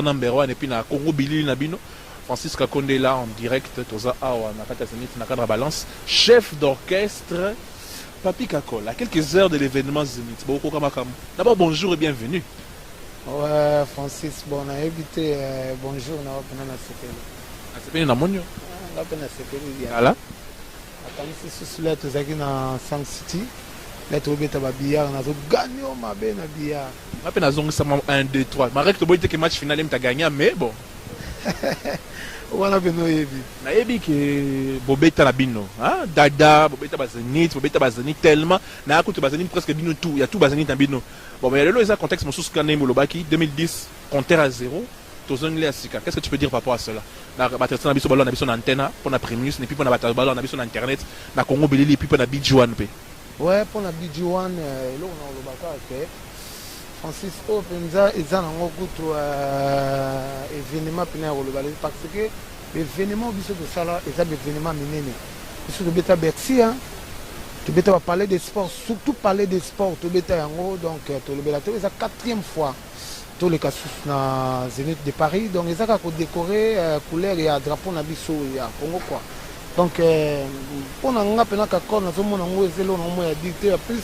Number 1 et puis na Congo Billy Nabino. Francis Kakonde là en direct, Toza Awa, Nakata Zenit, Nakadra Balance, chef d'orchestre Papi Kakol, à quelques heures de l'événement Zenit. D'abord, bonjour et bienvenue. Ouais, Francis, bon, on a évité bonjour, on a pas séquelles. Ah, c'est bien dans mon nom. On a pas séquelles. Voilà. Attends, c'est sous là, tout ça qui est dans Sang City. Là, tu as un billard, on a gagné ma belle billard. Je peine à zong 1, 2, 3. Je sais que le match final, tu as gagné, mais bon. On a bien eu. Na yebi que Bobeta na bino, hein? Dada, Bobeta Bazanit tellement, na écoute Bazanit presque bino tout, il y a tout Bazanit na bino. Bon mais là, il y a un contexte mon sous scanner Molobaki 2010, compteur à 0. Tozongli à Sika. Qu'est-ce que tu peux dire par rapport à cela? Na batterie na biso ballon na biso na antenne, pour na Premius, et puis pour na batterie ballon na biso na internet, na Congo Belili et puis pour na Bidjouan pe. Ouais, pour na Bidjouan, là on a le Baka que Francis Openza ils ont un événement parce que l'événement de ça est un événement minéré. Parce que tu Bercy, tu vas parler des sports, surtout parler des sports. Tu vas donc c'est la 4e fois tous les cas na Zénith de Paris. Donc ils ont décoré couleur et drapeau na biso ya Congo quoi. Donc pour nous appeler kakon na zomo na ngo ezelo na mo ya dicté plus.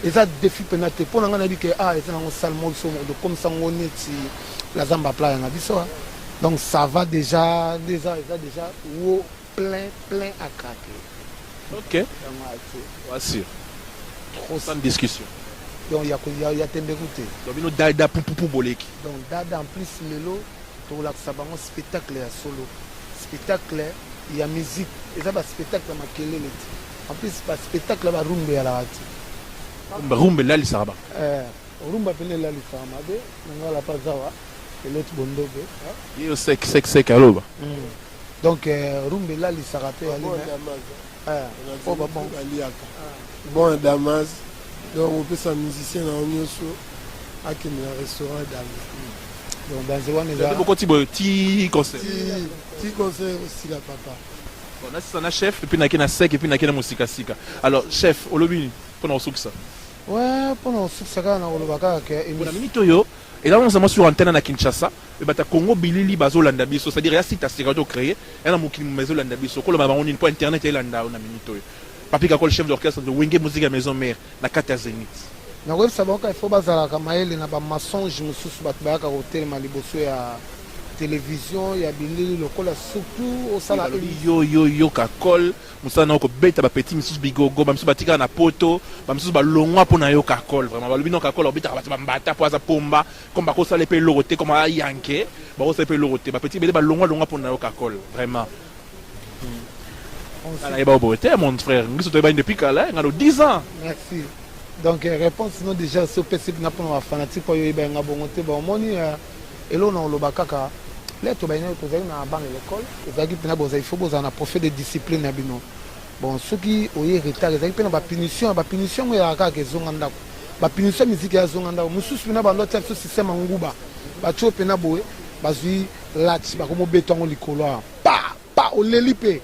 Et ça défi pénalité pour nous dire que ah et ça on salmo de comme ça on est la zamba playa na biso. Donc ça va déjà plein à craquer. OK. Voici. Trop sans discussion. Donc il y a Tembérouté. Donc nous dada pou boleki. Donc dada en plus lelo pour la sabango spectacle à solo. Spectacle il y a musique et ça va spectacle makelele. En plus pas spectacle va rumbe à la radio. Rumba là, l'Isaraba. Rumba pene là, l'Isaraba. On la pazawa. Et l'autre bondobe. Il est sec, alors. Donc, rumba là, l'Isaraba. Bon, Damas. Donc, on peut s'en musicien dans un restaurant Damas. Donc, dans ce one, il y a beaucoup de concert. Petit concert aussi, la papa. Bon, on a chef, et puis on a sec, et puis on a musique. Alors, chef, au lobby, pour nous ça. Ouais, pour nous ça, on a le bagage. On a mis Toyo, et là, on s'est sur antenne à Kinshasa, et bah, Congo Bilili Bazo Landabiso, c'est-à-dire, il y a site à Serato créé, et là, on a Maison Landabiso, quand on a une point internet, et là, on a mis Toyo. Papi Kakol, chef d'orchestre de Wenge Musique à Maison Mère, na Kata Zenit. Na web saboka il faut bazala kamaele na ba mensonge mususu bat ba ka hotel maliboso ya télévision ya bilili lokola surtout au sala yo Kakol musana ko beta ba petit mususu bigogo ba mususu batika na poto ba mususu ba longwa pona yo Kakol vraiment ba lobino Kakol obita ba mbata po za pomba comme ba ko sala pe loroté comme a yanké ba ko sala pe loroté ba petit bele ba longwa pona yo Kakol vraiment. On va beauté mon frère nous sommes depuis là on a 10 ans. Merci. Donc réponse sinon déjà ce PC na pour fanatique pour yo ba ngabongote ba moni et là on le bakaka là to ba ina to za na ban l'école et za ki pena boza il faut boza na profet de discipline na bino bon ceux qui oye retard za ki pena ba punition ya ka ke zonga ndako ba punition musique ya zonga ndako mususu na ba l'autre système nguba ba cho pena boye ba zui latch ba komo beton likolo pa o lelipe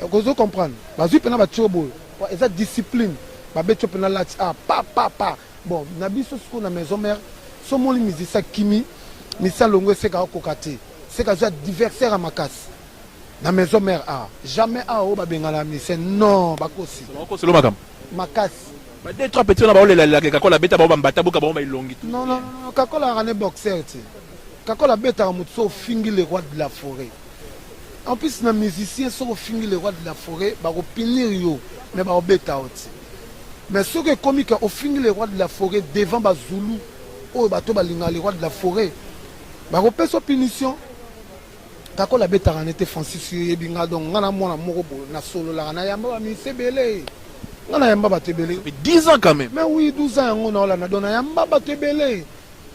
vous comprendre ba zui pena ba cho boye eza discipline ba beto pena latch pa bon na biso siko na maison mère so moli musicien kimi misa longo c'est ka kokate c'est ka adversaire à makas na maison mère jamais o ba bengala musicien non bakosi lo makam makas ba deux trois petits na ba la Kakola beta ba mbata boka ba ilongi non Kakola rane boxer ti Kakola beta mutso fingi le roi de la forêt en plus na musicien so fingi le roi de la forêt ba ko pinir yo mais ba beta oti. Mais ce qui est comique, au fin les rois de la forêt devant Bazoulou, au bateau Balinga, les rois de la forêt, bah on peut sa punition. Quand la bête a été Francis Yebinga, donc on a mon amour na solo la na yamba mi c'est belé. On a yamba batte belé. Mais 10 ans quand même. Mais oui, 12 ans on a la na dona yamba batte belé.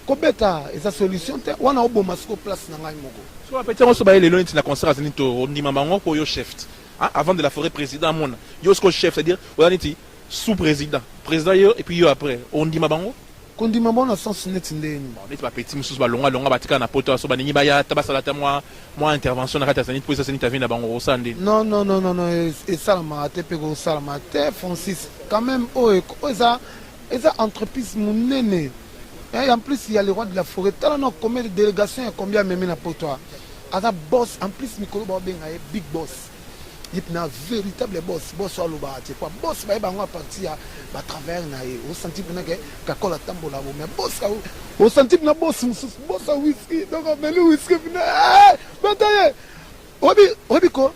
Kobeta et sa solution on a au bon masco place na ngai moko. So petit on se bailler les lois na concert à Zenito, on dit maman ko yo chef. Avant de la forêt président mon. Yo ce chef, c'est-à-dire on a dit sous-président, président et puis après, on dit ma bango. Qu'on dit ma bango dans sens net ndeni. On est pas petit, monsieur ba longa batika na poto so ba ningi ba ya tabasala ta moi intervention na kata sanit pour ça sanit ta vina bango osande. Non et ça la mate pe ko ça la mate Francis quand même eza entreprise monene Et en plus, il y a le roi de la forêt. Tellement combien de délégations et combien même pour toi. As un boss, en plus, Mikolo Babeng a big boss. Il y a un véritable boss. Boss à l'oba. Tu vois, boss, il va y partir à travers. Au sentiment que Kakola Tambola. Mais boss, au sentiment que boss à whisky. Donc, on met le whisky. Bataille. Obiko,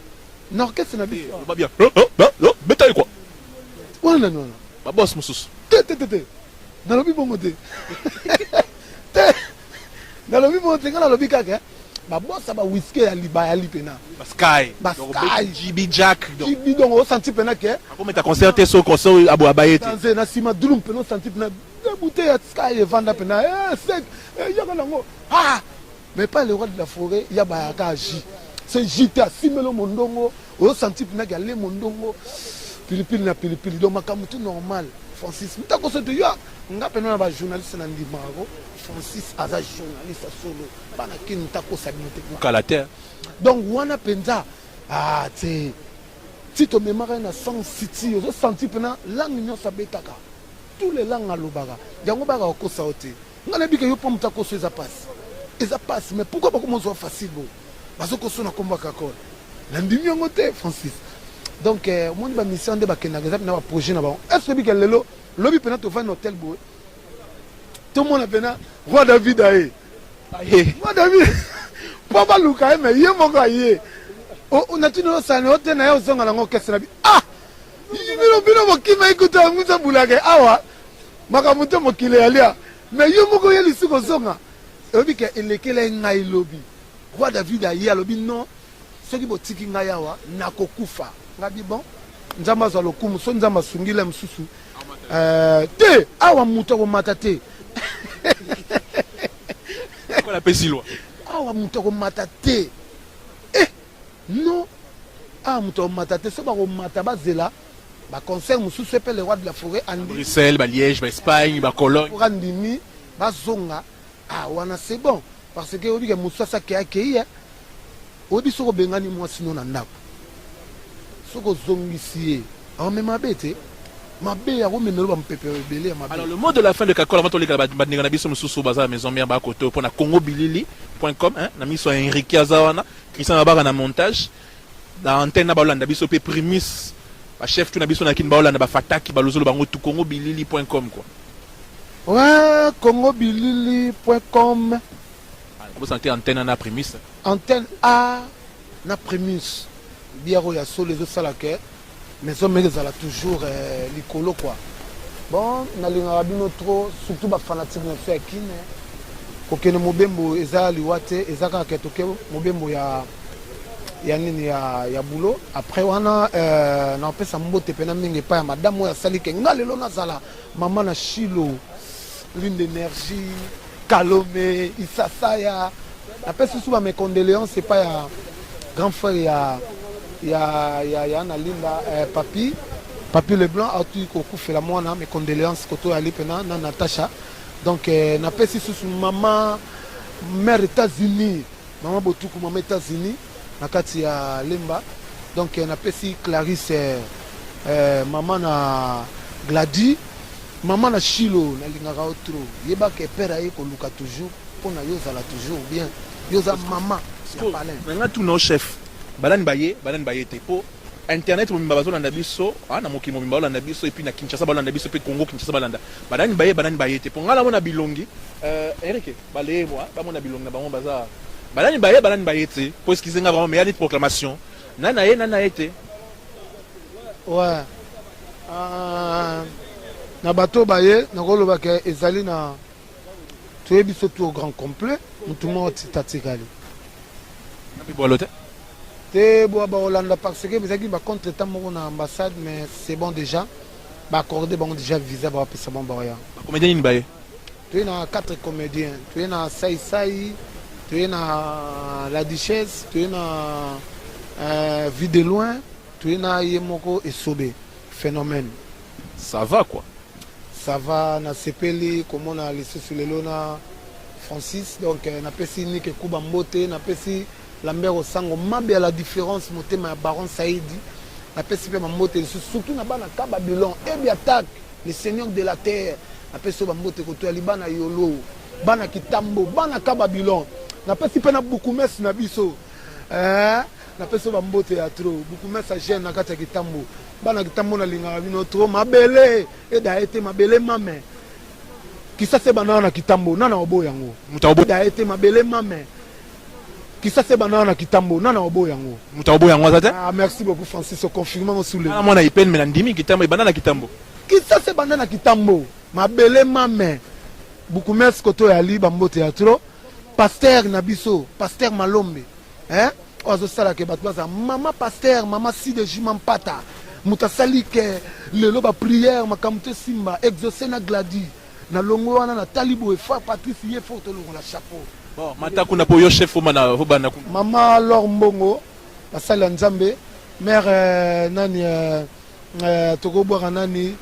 l'orchestre n'a pas bien. Bataille quoi? Non, non, non. Ma boss, Moussous. Dans le bon côté. Dans le bon côté, dans le bon côté. Ma boss, ça va whisky à l'ipena. Sky. Sky. JB Jack. JB, donc, on sentit pena que. Comment tu as concerté ce concert à Boabayete? Dans un assima, Dulum, on sentit pena. Deux bouteilles à Sky et Vanda pena. Sec. Ah! Mais pas le roi de la forêt, il y a Bayaka J. C'est Jita, Simelo Mondongo. On sentit pena qu'il y a les Mondongo. Pilipili na pilipili. Donc, ma camutu normal. Francis, tu as constaté, il y a un journaliste dans le Francis, un journaliste solo. Donc, on a pensa, ah, si tu me maries dans 100 city, tu sens que langue n'y a pas de tous les langues à l'obaga. Il y a un baga au Kosaote. On a dit que tu peux me passe. Et ça passe, mais pourquoi pas comment ça facile? Parce que tu as un combat kakol. L'indimio moté, Francis. Donc, mon mission de un projet. Est-ce que le lobby peut être un hôtel beau? Tout le monde a venu. Roi David aïe. Roi David. Papa Luka, mais il y a mon gars. On a tout le monde qui a été en orchestre. Ah! Il y a un qui m'a écouté à Moussa Boulage. Ah ouais. Makamuto Mokile Alia. Mais il y a mon gars qui a été en lobby. Roi David aïe. Lobby non. Ceux qui ont été en lobby. Nakokufa. Ngabi bon nzamba za lokumu so nzamba sungile msusu te awa muto ko matate quoi la pesilo awa muto ko matate non awa muto ko matate so ba ko mata bazela ba concert msusu epele le roi de la forêt en Bruxelles, ba Liège, ba Espagne, ba Cologne pour andimi ba zonga wana c'est bon parce que obi ke musa sa ke akei obi so ko bengani moi sinon na ndako. Alors le mot de la fin de Kakol avant de la maison mère côté pour na congobilili.com hein na miso Enrique Azawana Christian Abara na montage na antenne na balanda biso pe primis ba chef tu na biso na kin balanda ba fataki balozolo bango tu congobilili.com quoi. Ouais, congobilili.com. Vous sentez antenne na primis. Antenne A na primis. Biaro ya so les autres salake mais on met toujours l'icolo quoi. Bon, na linga bino trop surtout ba fanatique na fait kine. Kokene mobembo eza liwate ezaka ketoke mobembo ya nini ya boulot après wana na pesa mbote pena mingi pa ya madame ya salike ngalelo na zala maman na Chilo lune d'énergie Kalome Isasaya na pesa sous mes condoléances c'est pas ya grand frère ya na linda papi Leblanc a tout fait la moi mes condoléances koto ali pena na Natacha donc na pesi sous maman mère États-Unis maman botuku maman États-Unis na kati ya Lemba donc na pesi Clarisse maman na Gladys maman na Chilo na lingaka otro yeba ke père aye ko luka toujours pona yozala toujours bien yoza maman ya palin nga tout nos chef balani baye te po internet mo mbabazo na biso na mokili mo mbalo na biso et puis na Kinshasa balanda na biso pe Congo Kinshasa balanda balani baye te po ngala mona bilongi Eric balé moi ba mona bilongi na bango baza balani baye te po eskizenga vraiment mais il y a une proclamation nana été ouais na bato baye na koloba ke ezali na tuye biso tout au grand complet mutu mo titatikali na pe bolote te boa ba Hollande parce que bizaki ba contre temps moko na ambassade mais c'est bon déjà ba accordé bon déjà visa ba pesa bon ba ya comédien ni baye tu es na 4 comédiens tu es na Sai tu es na La Duchesse tu es na Vie de loin tu es na Yemoko et Sobe phénomène ça va quoi ça va na sepeli comme on a laissé sur les lona Francis donc na pesi ni ke kuba mbote na pesi Lambert Sango mabe à la différence motema Baron Saïdi la pesi pe mbote surtout na bana ka Babylone et bien attaque les seigneurs de la terre napesi bambote kotoyali bana yolo bana kitambo bana ka Babylon napesi mpe na bukumesi na biso napesi bambote ya tro bukumesi agene na kati ya kitambo bana kitambo nalingaka bino tro mabele eda ete mabele mame kisase bana na kitambo nana obo yango eda ete mabele mame kisase bana na kitambo nana obo yango mutaobo yango azate merci beaucoup Francis au confirmement sous le mwana ipene mena ndimi kitambo bana na kitambo kisase bana na kitambo mabele mame bukumesi koto ya li bambote ya tro pasteur na biso pasteur Malombe azosala ke bato baza mama pasteur mama Side Jimampata mutasali ke lelo ba prière makambo te simba exaucé na gladi na longo wana na talibo efa Patrice ye foto longo la chapeau bon mata kuna po yo chef mana bana mama Lor Mbongo basali ya Nzambe mère nani toko boira nani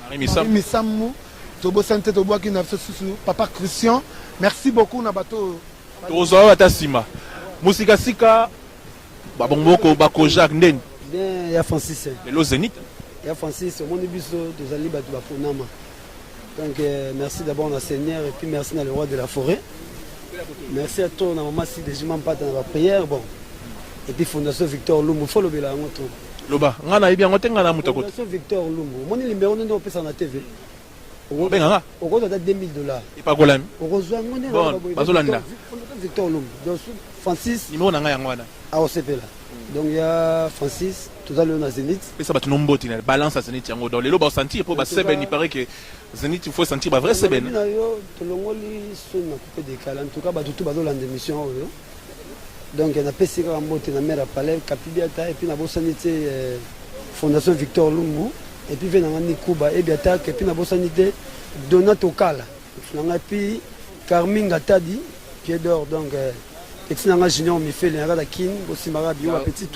Misamu tobo sante to boaki na susu papa Christian merci beaucoup na bato tozo ata sima musika sika babongoko bako Jacques ndeni bien ya Francis le Zénith ya Francis mon biso tozali bato baponama donc merci d'abord na Seigneur et puis merci na le roi de la forêt merci à toi na maman Side Jimampata na ba prière bon et puis fondation Victor Lumbu faut lobela ngo to loba ngana ibi ngo tenga na mutako fondation Victor Lumbu mon numéro ndo pesa na TV benga oko da $2000 et pas golami oko zwa ngo ne bon bazolanda Victor Lumbu donc Francis numéro na nga yango wana a osepela donc il y a Francis tout à l'heure na Zénith et ça bat nomboti na balance à Zénith yango dans les loba sentir pour ba seben il paraît que Zénith il faut sentir ba vrai seben na yo to longoli so na couper des cala en tout cas ba tout bazolanda émission oyo donc na pesi ka mbote na mère palais Kapibiata et puis na bosanité fondation Victor Lumbu et puis venanga Nikuba et biata et puis na bosanité Donato Kala na puis Carminga Tadi pied d'or donc petit nanga junior mi fait la kin aussi mara bio petit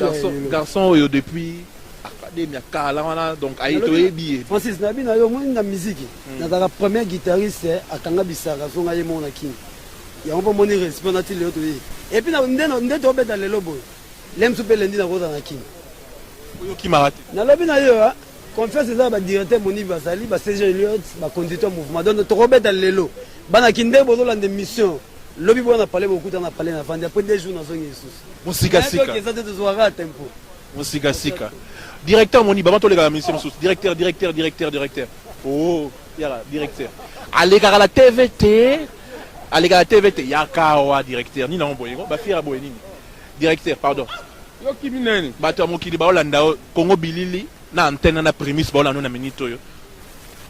garçon depuis académie kala wana donc aito ebi Francis nabi na yo moni na musique na la première guitariste akanga bisaka zonga ye mona kin ya on peut moni respect na tile to et puis na ndendo beta lelo boy lem super lendi na roza na kin yo ki marate na lobi na yo confiance za ba directeur moni basali ba CG Eliot ba conducteur mouvement donc to beta lelo bana kinde bozo la mission lobi bona parler beaucoup dans la parler na vendre après 2 jours na zongi Jesus musika sika donc ça te zoara tempo musika sika directeur moni baba to le ga mission sous directeur oh yala directeur allez la TVT allez la TVT yakawa directeur ni na mboyengo ba fira boyenini directeur pardon yo kimineni bato mokili ba olanda Congo Bilili na antenne na prémisse ba olanda na minute yo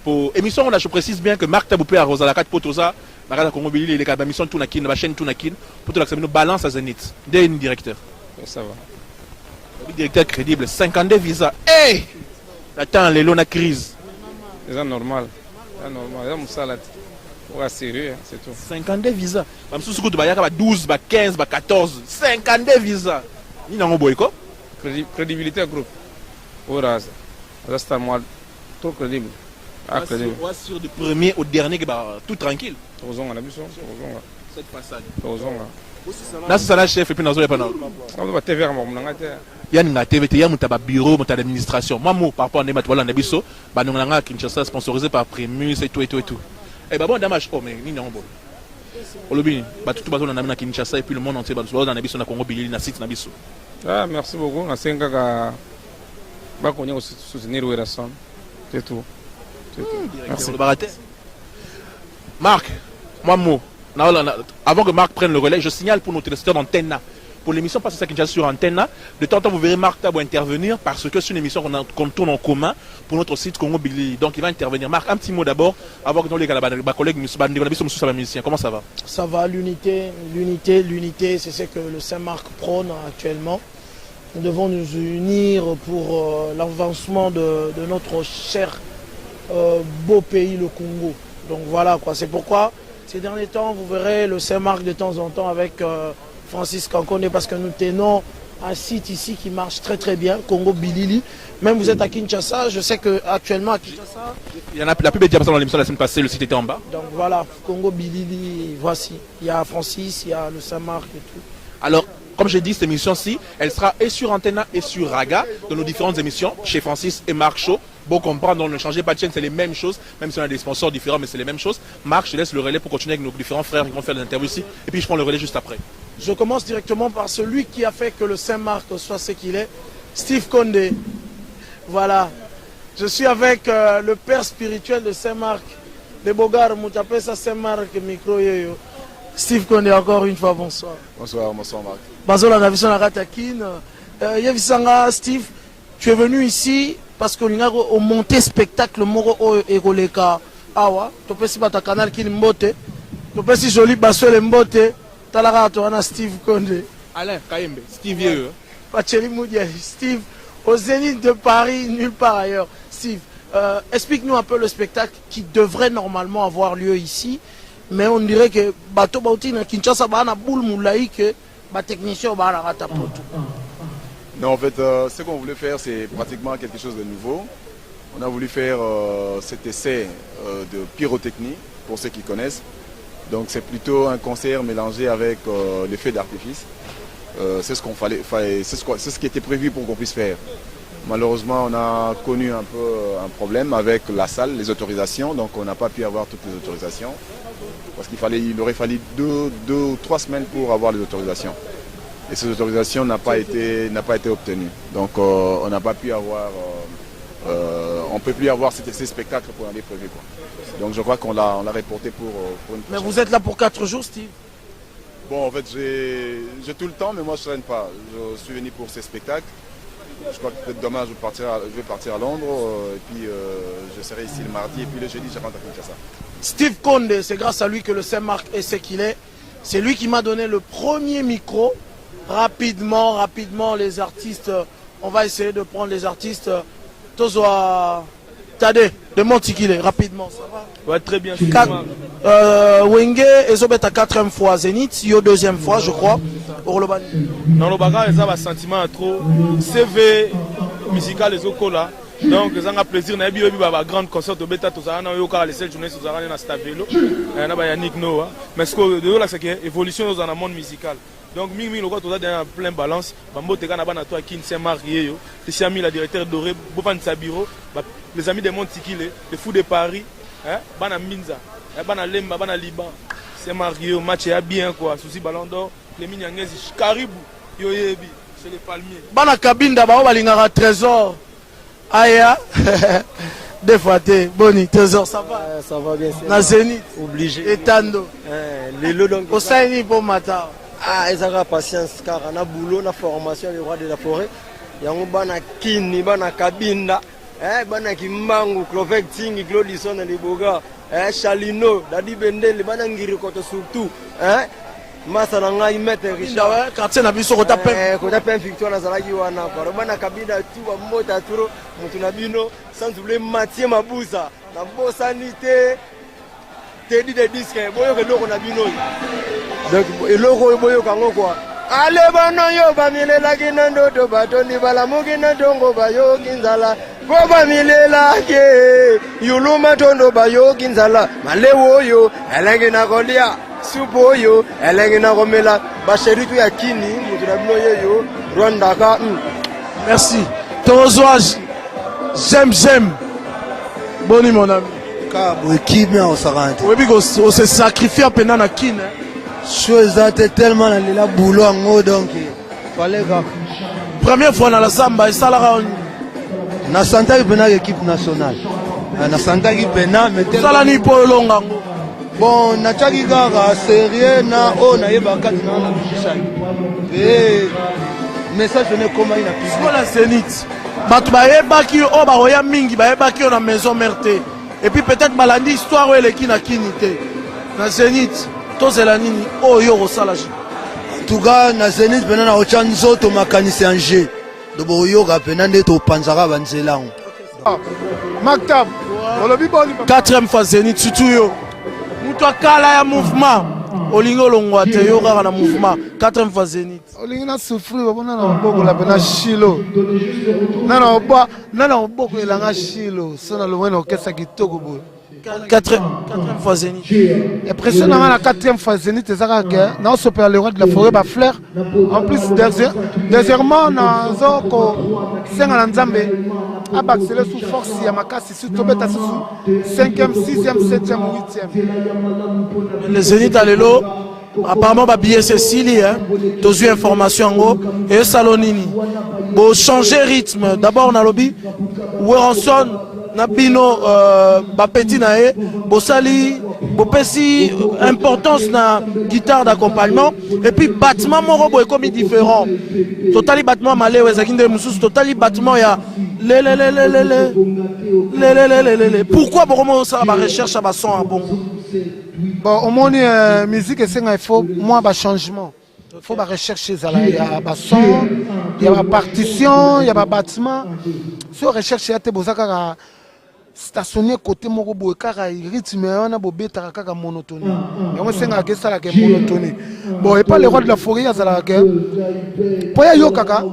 pour émission on a je précise bien que Marc Taboupé a Rosa la 4 potoza la Congo Bilili les cas mission tout na kin la chaîne tout na kin pour tout l'accepter balance à Zénith des directeur ça va le directeur crédible 52 visas hey attends les lona crise c'est normal c'est musala ouais sérieux c'est tout 52 visas même sous coup de bayaka 12 15 14 52 visas ni na ngoboyko crédibilité groupe Oras ça moi trop crédible sur du premier au dernier tout tranquille cette passade là c'est ça la chef et puis nazo pas non on TV ya nga TVT ya mutaba bureau muta d'administration moi mo par rapport à Nemat voilà na biso ba nonga Kinshasa sponsorisé par Primus et tout et bah bon dommage oh mais ni non bon olobi ba tout bazo na Kinshasa et puis le monde entier ba dans na biso na Congo Bilili na site na biso ah merci beaucoup na senga ka ba konya soutenir Werason c'est tout. Merci. Marc, avant que Marc prenne le relais, je signale pour nos téléspectateurs d'Antenne, pour l'émission Passe ça Kinshasa sur Antenne, de temps en temps vous verrez Marc Tabo intervenir parce que c'est une émission qu'on tourne en commun pour notre site Congo Bilili. Donc il va intervenir. Marc, un petit mot d'abord, avant que nous les collègues musiciens. Comment ça va? Ça va, l'unité, c'est ce que le Saint-Marc prône actuellement. Nous devons nous unir pour l'avancement de notre cher beau pays, le Congo. Donc voilà quoi, c'est pourquoi ces derniers temps vous verrez le Saint-Marc de temps en temps avec Francis Kankone, parce que nous tenons un site ici qui marche très très bien, Congo Bilili. Même vous êtes à Kinshasa, je sais qu'actuellement à Kinshasa, il y en a la pub est déjà passée dans l'émission la semaine passée, le site était en bas. Donc voilà, Congo Bilili, voici, il y a Francis, il y a le Saint-Marc et tout. Alors Comme j'ai dit, cette émission-ci, elle sera et sur Antenna et sur Raga, dans nos différentes émissions, chez Francis et Marc Shaw. Bon comprendre, ne changez pas de chaîne, c'est les mêmes choses, même si on a des sponsors différents, mais c'est les mêmes choses. Marc, je te laisse le relais pour continuer avec nos différents frères qui vont faire des interviews ici, et puis je prends le relais juste après. Je commence directement par celui qui a fait que le Saint-Marc soit ce qu'il est, Steve Condé. Voilà. Je suis avec le père spirituel de Saint-Marc, de Bogar, Moutapé, ça Saint-Marc, micro yo. Steve Condé, encore une fois, bonsoir. Bonsoir, bonsoir Marc. Bazola Navison Aratakine. Yavisanga, Steve, tu es venu ici parce qu'on a monté spectacle Moro Egoleka. Awa, tu peux si bata canal qui mbote. Tu peux si joli basso le mbote. Talara to ana Steve Condé. Alain Kayembe, Steve Vieux. Pacheli Moudia, Steve, au Zénith de Paris, nulle part ailleurs. Steve, explique-nous un peu le spectacle qui devrait normalement avoir lieu ici. Mais on dirait que bateau bauti na Kinshasa bana boule moulaï que ba technicien bana rata poto. Non, en fait, ce qu'on voulait faire, c'est pratiquement quelque chose de nouveau. On a voulu faire cet essai de pyrotechnie, pour ceux qui connaissent. Donc c'est plutôt un concert mélangé avec les feux d'artifice. C'est ce qui était prévu pour qu'on puisse faire. Malheureusement, on a connu un peu un problème avec la salle, les autorisations, donc on n'a pas pu avoir toutes les autorisations. Parce qu'il aurait fallu 2 ou 3 semaines pour avoir les autorisations. Et ces autorisations n'ont pas été obtenues. Donc on n'a pas pu avoir, on ne peut plus avoir ces spectacles pour l'année prévue. Donc je crois qu'on l'a reporté pour une prochaine. Mais vous êtes là pour 4 jours, Steve? Bon, en fait, j'ai tout le temps, mais moi je ne traîne pas. Je suis venu pour ces spectacles. Je crois que peut-être demain je vais partir à Londres, et puis je serai ici le mardi, et puis le jeudi je rentre à Kinshasa. Steve Condé, c'est grâce à lui que le Saint-Marc est ce qu'il est. C'est lui qui m'a donné le premier micro. Rapidement, les artistes, on va essayer de prendre les artistes. Tozoa Tade, de Montikile, rapidement, ça va? Ouais, très bien. Wenge, Ezobet à 4e fois Zénith, Yo 2e fois, je crois, pour le ban. Dans le bagage, ils ont un sentiment trop. CV musical, les okola. Donc, ils ont un plaisir. Ils ont un grand concert de Beta, tous les seuls journées, ils ont un Stavelo. Il y a Yannick Noah. Mais ce que c'est que l'évolution dans le monde musical. Donc, Ming le gars, tu as plein balance. Bambo, tu as un toi qui s'est marié. Tu as mis la directeur doré, Bofan Sabiro, les amis de Montikile, les fous de Paris, Bana Minza, Bana Lemba, Bana Liban. C'est marié, match est bien quoi. Souci Ballon d'Or, les Mignangais, Caribou, Yoyebi, c'est les palmiers. Bana Kabinda, Balingara Trésor. Aya, des fois, Boni, Trésor, ça va? Ça va bien. Na Zénith, obligé. Et Tando. Les lots donc. Au Saini pour Mata. Ah, ils ont patience car on a boulot, on a formation, le roi de la forêt. Il y a un bana Kini, bana Kabinda, bana Kimbangu, Clovec Ting, Glodison et les Boga, Chalino, Dadi Bendel, les bana Ngiri Koto surtout. Massa Nanga, ils mettent Richard. Quartier n'a vu sur Otapin. Kotapin Victoire Nazalagi Wana, Bana Kabinda, tout va mota turo, Montunabino, sans oublier Mathieu Mabouza, la bonne sanité. Teddy des disques, boyo que l'eau on a bino. Donc, l'eau boyo kango quoi. Allez, bano yo, bamile la ginando, do batoni balamugina dongo bayo ginzala. Boba mile la ke, yuluma tondo bayo ginzala. Malewo yo, elengina kolia, supo yo, elengina komela. Bacheritu ya kini, muturabino yo, Rwanda ka. Merci. Tozoage, j'aime. Boni mon ami. Équipe on s'arrête. Oui, on se sacrifie à peine à Kin. Chose tellement la boulot en haut donc fallait que. Première fois dans la Samba et ça la na Santa qui pena l'équipe nationale. Na Santa qui pena mais ça la ni pour longa. Bon na chaki gaga sérieux na o na yeba kati na na bishisa. Message ne comment il a pu. Sur la Zénith. Batu ba yeba ki o ba roya mingi ba yeba ki na maison merte. Et puis peut-être malandi histoire où elle est qui n'a kinité. Na Zénith, tous c'est la nini. Oh yo rosalaji. En tout cas, na Zénith pena na ochanzo to makanisi anje. Do bo yo ga pena ndeto panzara banzela. Maktab. 4e fois Zénith surtout yo. Muto kala ya mouvement. Olingo longwa te yo kaka na mouvement. 4e fois Zénith. Olingo na souffrir babona na boko la pena shilo. Nana oboko elanga shilo. Sona lo wena okesa kitoko boy. Quatrième fois Zénith. Et pression dans la 4e fois Zénith, c'est ça que non super le roi de la forêt ba fleur. En plus deuxièmement dans zoko senga nzambe abaxele sous force ya makasi sous tobeta sous 5e, 6e, 7e, 8e. Le Zénith à l'élo. Apparemment, billet Cécilie, tous eu information en gros, et Salonini. Bon, changer rythme. D'abord, on a lobby, Weranson, Nabino, Bapeti Nae, Bossali, Bopesi, importance na guitare d'accompagnement, et puis battement, mon robot est comme différent. Totali battement malé, Wezakinde Moussous, totali battement, il y a pourquoi bon ça va recherche à son à bon. Bon, au moins, musique, il faut moins de changement. Il faut rechercher ça. Il y a des sons, il y a des partitions, il y a des bâtiments. Si on recherche, il y a des stationner côté mon robot, car il rythme, on a beau bêta, car monotonie. Et on sait que ça la monotonie. Bon, et pas les rois de la forêt, il y a ça la pour y yoka,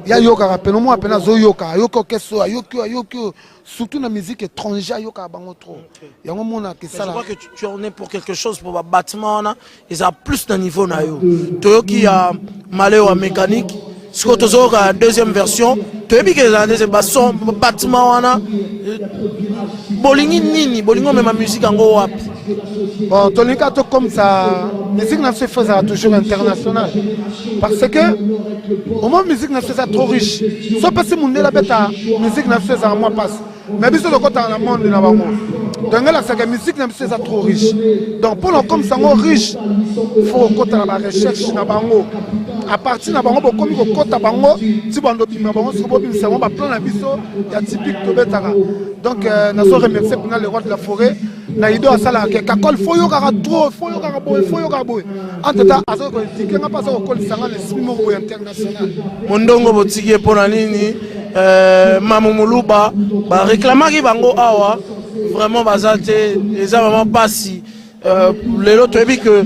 il y a yoka, peine moi, peine zo yoka, yoko keso, yoko, surtout dans la musique étrangère, yoka bango trop. Il y a un moment que ça. Je crois que tu en es pour quelque chose pour le bâtiment, ils ont plus de niveau na yo. Toi qui a malé en mécanique. Si tu as une deuxième version, tu as vu que la deuxième version, bâtiment, bolingi nini, bolingo même la musique en gros. Bon, ton cas comme ça, la musique n'a pas fait toujours internationale. Parce que, au moins, la musique n'a pas fait trop riche. Sauf que si mon la bête, la musique n'a pas fait moins passe. Mais si le côté dans le monde, donc là, c'est que la musique n'a pas fait trop riche. Donc, pour nous, comme ça, riche, il faut côté la recherche, à partir de bango comme ko kota bango ti bando bima bango so bo bimisa bango ba plan na biso ya typique to betaka donc na so remercier pour le roi de la forêt na ido asala ke kakol foyo kaka trop foyo kaka boy en tout cas azo ko tikenga pas ko kol sanga le simo ko international mondongo botiki pona nini mamu muluba ba réclamaki bango awa vraiment bazate les vraiment pas si les autres dit que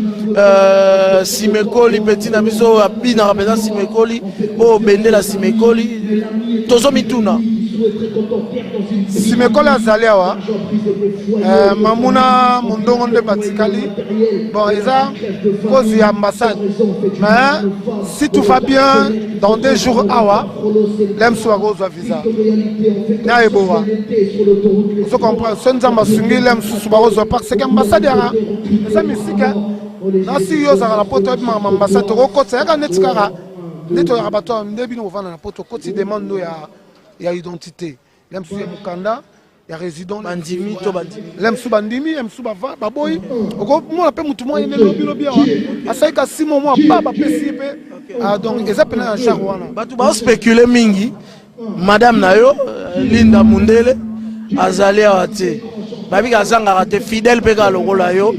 Simekoli petit na biso abina rapeda Simekoli o bende la Simekoli tozo mituna Simekoli azali awa mamuna mondongo nde batikali bon eza cause ya ambassade mais si tout va bien dans 2 jours awa l'aime soit rose visa na ebowa vous comprenez ce nzamba sungi l'aime sous rose parce que ambassade ya eza misika nasi yo za la poto ma ambassade ko kotsa ya netikara neto ya bato ndebi no vana na poto koti demande ya identité l'aime sous mukanda ya résident bandimi to bandimi l'aime sous bandimi l'aime sous bava baboy ko mo la pe mutu mo ene lobi awa asaika simo mo ba pesi pe donc eza pena ya charwana batu ba spéculer mingi madame nayo Linda Mundele azali awate babi kazanga te fidèle pe ka lokola yo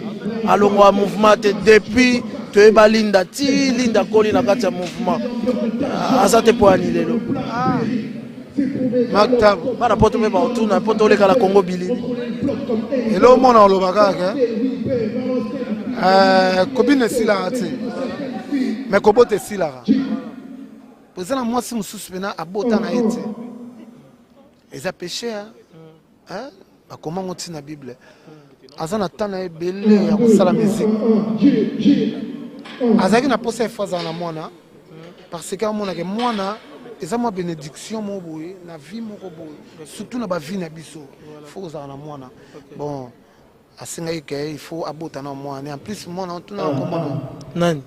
alongwa mouvement depuis te ba Linda ti Linda koli na kati ya mouvement azate po ani lelo maktab bana poto me ba otuna poto le kala Congo bilili elo mona olobaka ke kobine sila ati mais kobote sila posana moi si mususu pena abota na ete eza péché hein comment on tient la Bible azana tana ebele ya kosala musique azaki na posa efaza na mwana parce que mona ke mwana eza ma bénédiction mo boye na vie moko boye surtout na ba vie na biso faut kozala na mwana bon asengai ke il faut abota na mwana en plus mwana tuna komona nani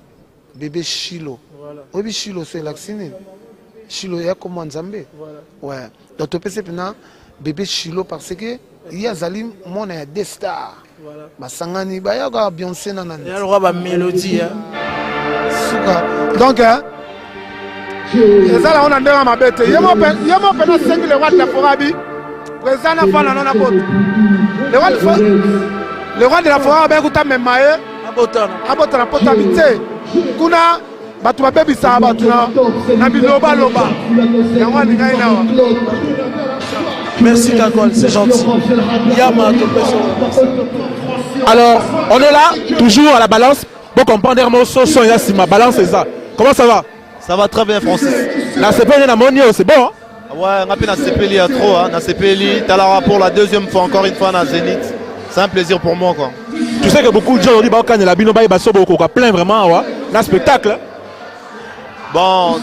bébé Chilo obi Chilo c'est l'accine Chilo ya comme Nzambe ouais donc tu peux c'est pena bébé Chilo parce que il y a Zalim mon a des stars basangani ba ya ka Beyoncé na nani ya roi ba mélodie suka donc ezala on a ndanga mabete yemo pena 5 le roi de la forabi présana fana na poto le roi de la forabi ba kuta memaye abota na poto habité kuna batu babebisa batu na biloba loba yango ngai nawa. Merci Kakol, c'est gentil. Yama, alors, on est là, toujours à la balance. Bon, comprendre son Yassima, balance c'est ça. Comment ça va? Ça va très bien, Francis. La CPL na monio, c'est bon hein? Ouais, on a fait la CPL il y a trop, hein. La CPL, t'as là pour la 2e fois, encore une fois, dans Zénith. c'est un plaisir pour moi quoi. Tu sais que beaucoup de gens aujourd'hui quand la bino ba baso beaucoup plein vraiment un spectacle. Bon,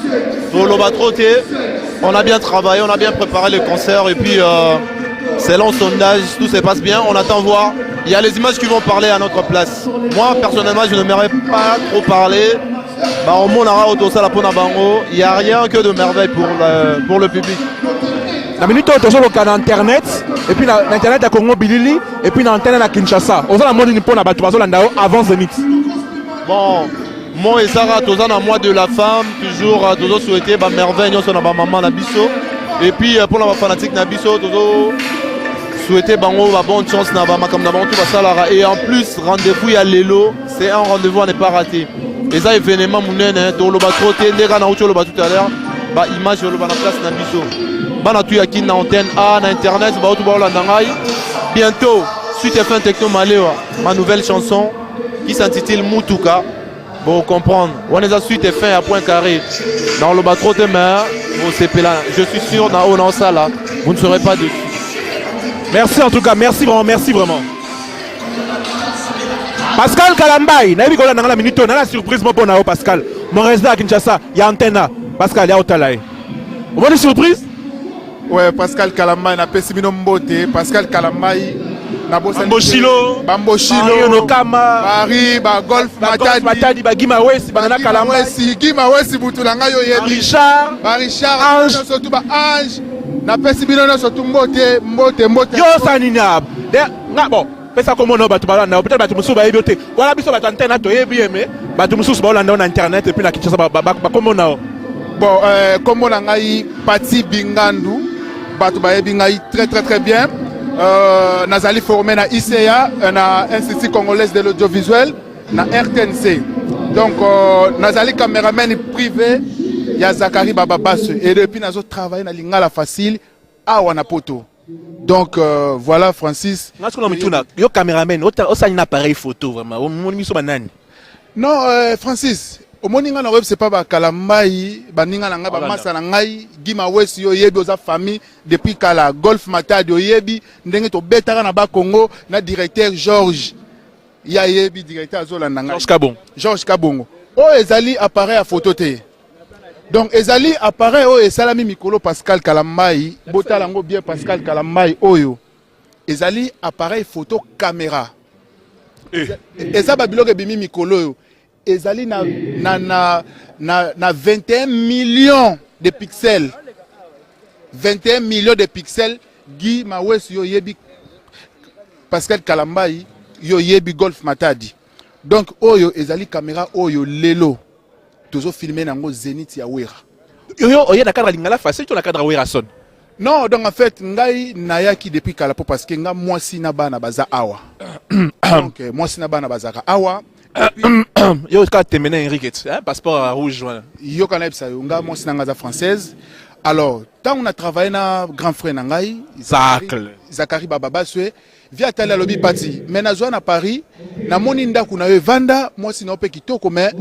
pour le Batroté, on a bien travaillé, on a bien préparé le concert et puis selon sondage, tout se passe bien, on attend voir. Il y a les images qui vont parler à notre place. Moi personnellement, je n'aimerais pas trop parler. Bah, au monde il n'y a rien que de merveille pour le public. La minute où tu as internet et puis l'internet à Congo Bilili et puis l'antenne à Kinshasa. On a la mode pour la bateau avant Zénith. Bon, moi et Sarah, tous en mois de la femme, toujours toujours souhaiter bah merveille sur la maman na biso et puis pour la fanatique na biso toujours souhaiter bango bah bonne chance na ba comme na tout ça et en plus rendez-vous à Lelo, c'est un rendez-vous à ne pas rater. Et ça événement munene to lo batroté ndeka na ucho lo tout à l'heure bah image lo ba na place na biso. Bah na tu ya kin na antenne a na internet bah tout ba la ndangai. Bientôt suite FM Techno Maléwa, ma nouvelle chanson qui s'intitule Mutuka. Bon comprendre, on est à suite et fin à point carré. Dans le battre de mer, je suis sûr dans ça là, vous ne serez pas dessus. Merci en tout cas, merci vraiment. Pascal Kalambai, na bikola na la minute na la surprise pour na Pascal. Mon résident à Kinshasa, il y a antenne. Pascal ya otalaye. Vous avez une surprise? Ouais, Pascal Kalambai na Pessimino Mbote, Pascal Kalambai Bamboshilo, Nokama, Paris, Golf, Matadi, Gima Wesi, Banana Kalambai, Gima Wesi, Boutulanga Yoyebi, Richard, Ange, surtout Ange, na Pessimino surtout Mbote. Yo Sanina. Bon, pesa comme on a peut-être batu musu ba ebiote. Voilà biso batu antenne to yebi mais batu musu ba olanda na internet et puis na Kinshasa comme on a. Bon, comme on a ngai Pati Bingandu, batu ba yebi ngai très bien. Nazali formé na ICA, na Institut Congolais de l'audiovisuel, na RTNC. Donc Nazali caméraman privé, ya Zakari Bababasse et depuis nazo travailler na Lingala facile à Wanapoto. Donc voilà Francis. Yo caméraman, osa un appareil photo vraiment. Non Francis, au moninga na web c'est pas ba Kalambai, baninga na nga ba masa na ngai, Gima Wesi yo yebi oza famille depuis kala Golf Matadi yo yebi ndenge to betaka na ba Congo na directeur Georges. Ya yebi directeur azolanda ngai. Georges Kabongo. O ezali appareil à photo te. Donc ezali appareil o esalami mikolo Pascal Kalambai, botalango bien Pascal Kalambai oyo. Ezali appareil photo caméra. Eza ba biloko bimi mikolo yo. Ezali na 21 millions de pixels. 21 millions de pixels. Guy Mawes yo yebi Pascal Kalambai yo yebi Golf Matadi. Donc oyo ezali caméra oyo lelo. Toujours filmé dans le Zénith ya Wera. Yo oye na cadre lingala facile to na cadre Wera son. Non, donc en fait ngai nayaki depuis kalapo parce que nga mwasi na bana baza awa. Donc mwasi na bana bazaka awa. Yo ka temena Enrique, passeport rouge voilà. Yo kana epsa yo nga mwasi na ngaza française. Alors, tant on a travaillé na grand frère nangai, Zakari Bababaswe, via tala lobby parti. Mais na zone à Paris, na moni ndaku na yo vanda, mwasi na ope kitoko mais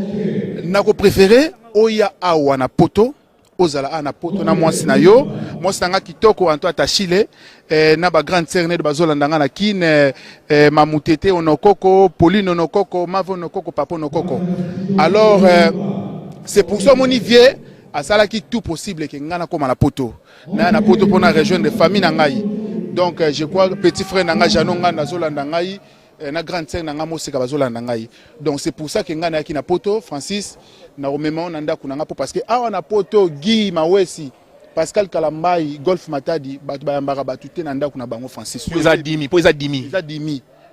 na ko préféré oya awa na poto. Ozala na poto na mwasi na yo mwasi nga kitoko anto atachile na ba grande sœur ne de bazolanda nga na kin mamutete onokoko Pauline onokoko Mavo onokoko Papa onokoko. Alors c'est pour ça mon vie a sala ki tout possible que nga na koma na poto pour na région de famille na ngai. Donc je crois petit frère na nga janonga na zolanda ngai na grande sœur na nga mosika bazolanda ngai. Donc c'est pour ça que nga na ki na poto Francis na romema nanda kunanga po parce que awa na poto Guy Mawesi Pascal Kalambai Golf Matadi batu bayambaka batu te nanda kuna bango Francis po eza dimi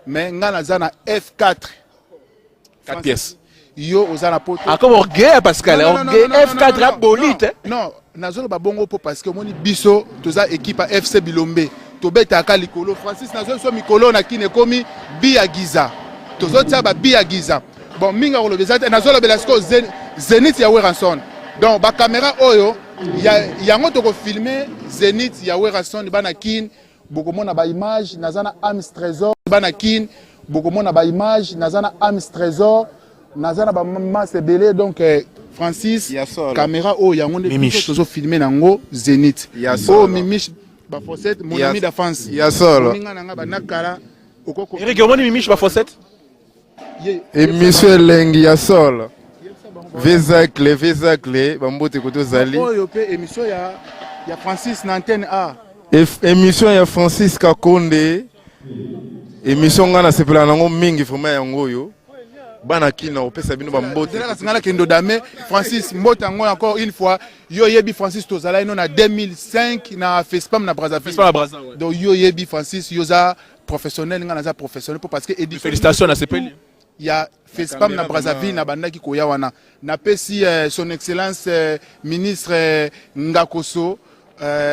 mais nga na za na F4 4 pièces yo oza na poto comme orgueil Pascal F4 a bolite non nazolo ba bongo po parce que moni biso toza équipe FC Bilombe to beta ka likolo Francis nazo so mikolo na kine komi bi Giza tozo tia ba bi Giza. Bon, minga ko lobeza na zo lobela sko Zénith ya Weranson. Donc ba caméra oyo ya ngoto ko filmer Zénith ya Weranson bana kin bokomona ba image nazana Amis Trésor bana kin bokomona ba image nazana Amis Trésor nazana ba masse belé donc Francis caméra oyo ya ngoto tozo filmer nango Zénith. Oh Mimish ba Fosset mon ami d'enfance. Ya solo. Minga nanga ba nakala Eric, on mimi je pas faussette. Émission Lengi ya sol. Vezacle, bambote koto zali. Émission ya Francis na antenne A. Émission ya Francis Kakonde. Émission ngana sepela nango mingi vraiment yango yo. Bana kina opesa bino bambote. Zela singala kendo dame Francis Mbota ngo encore une fois yo yebi Francis tozala ino na 2005 na FESPAM na Brazzaville. Donc yo yebi Francis yoza professionnel ngana za professionnel parce que félicitations à CPL. Il y a FESPAM na Brazzaville na bandaki koya wana. Na pesi son excellence ministre Ngakoso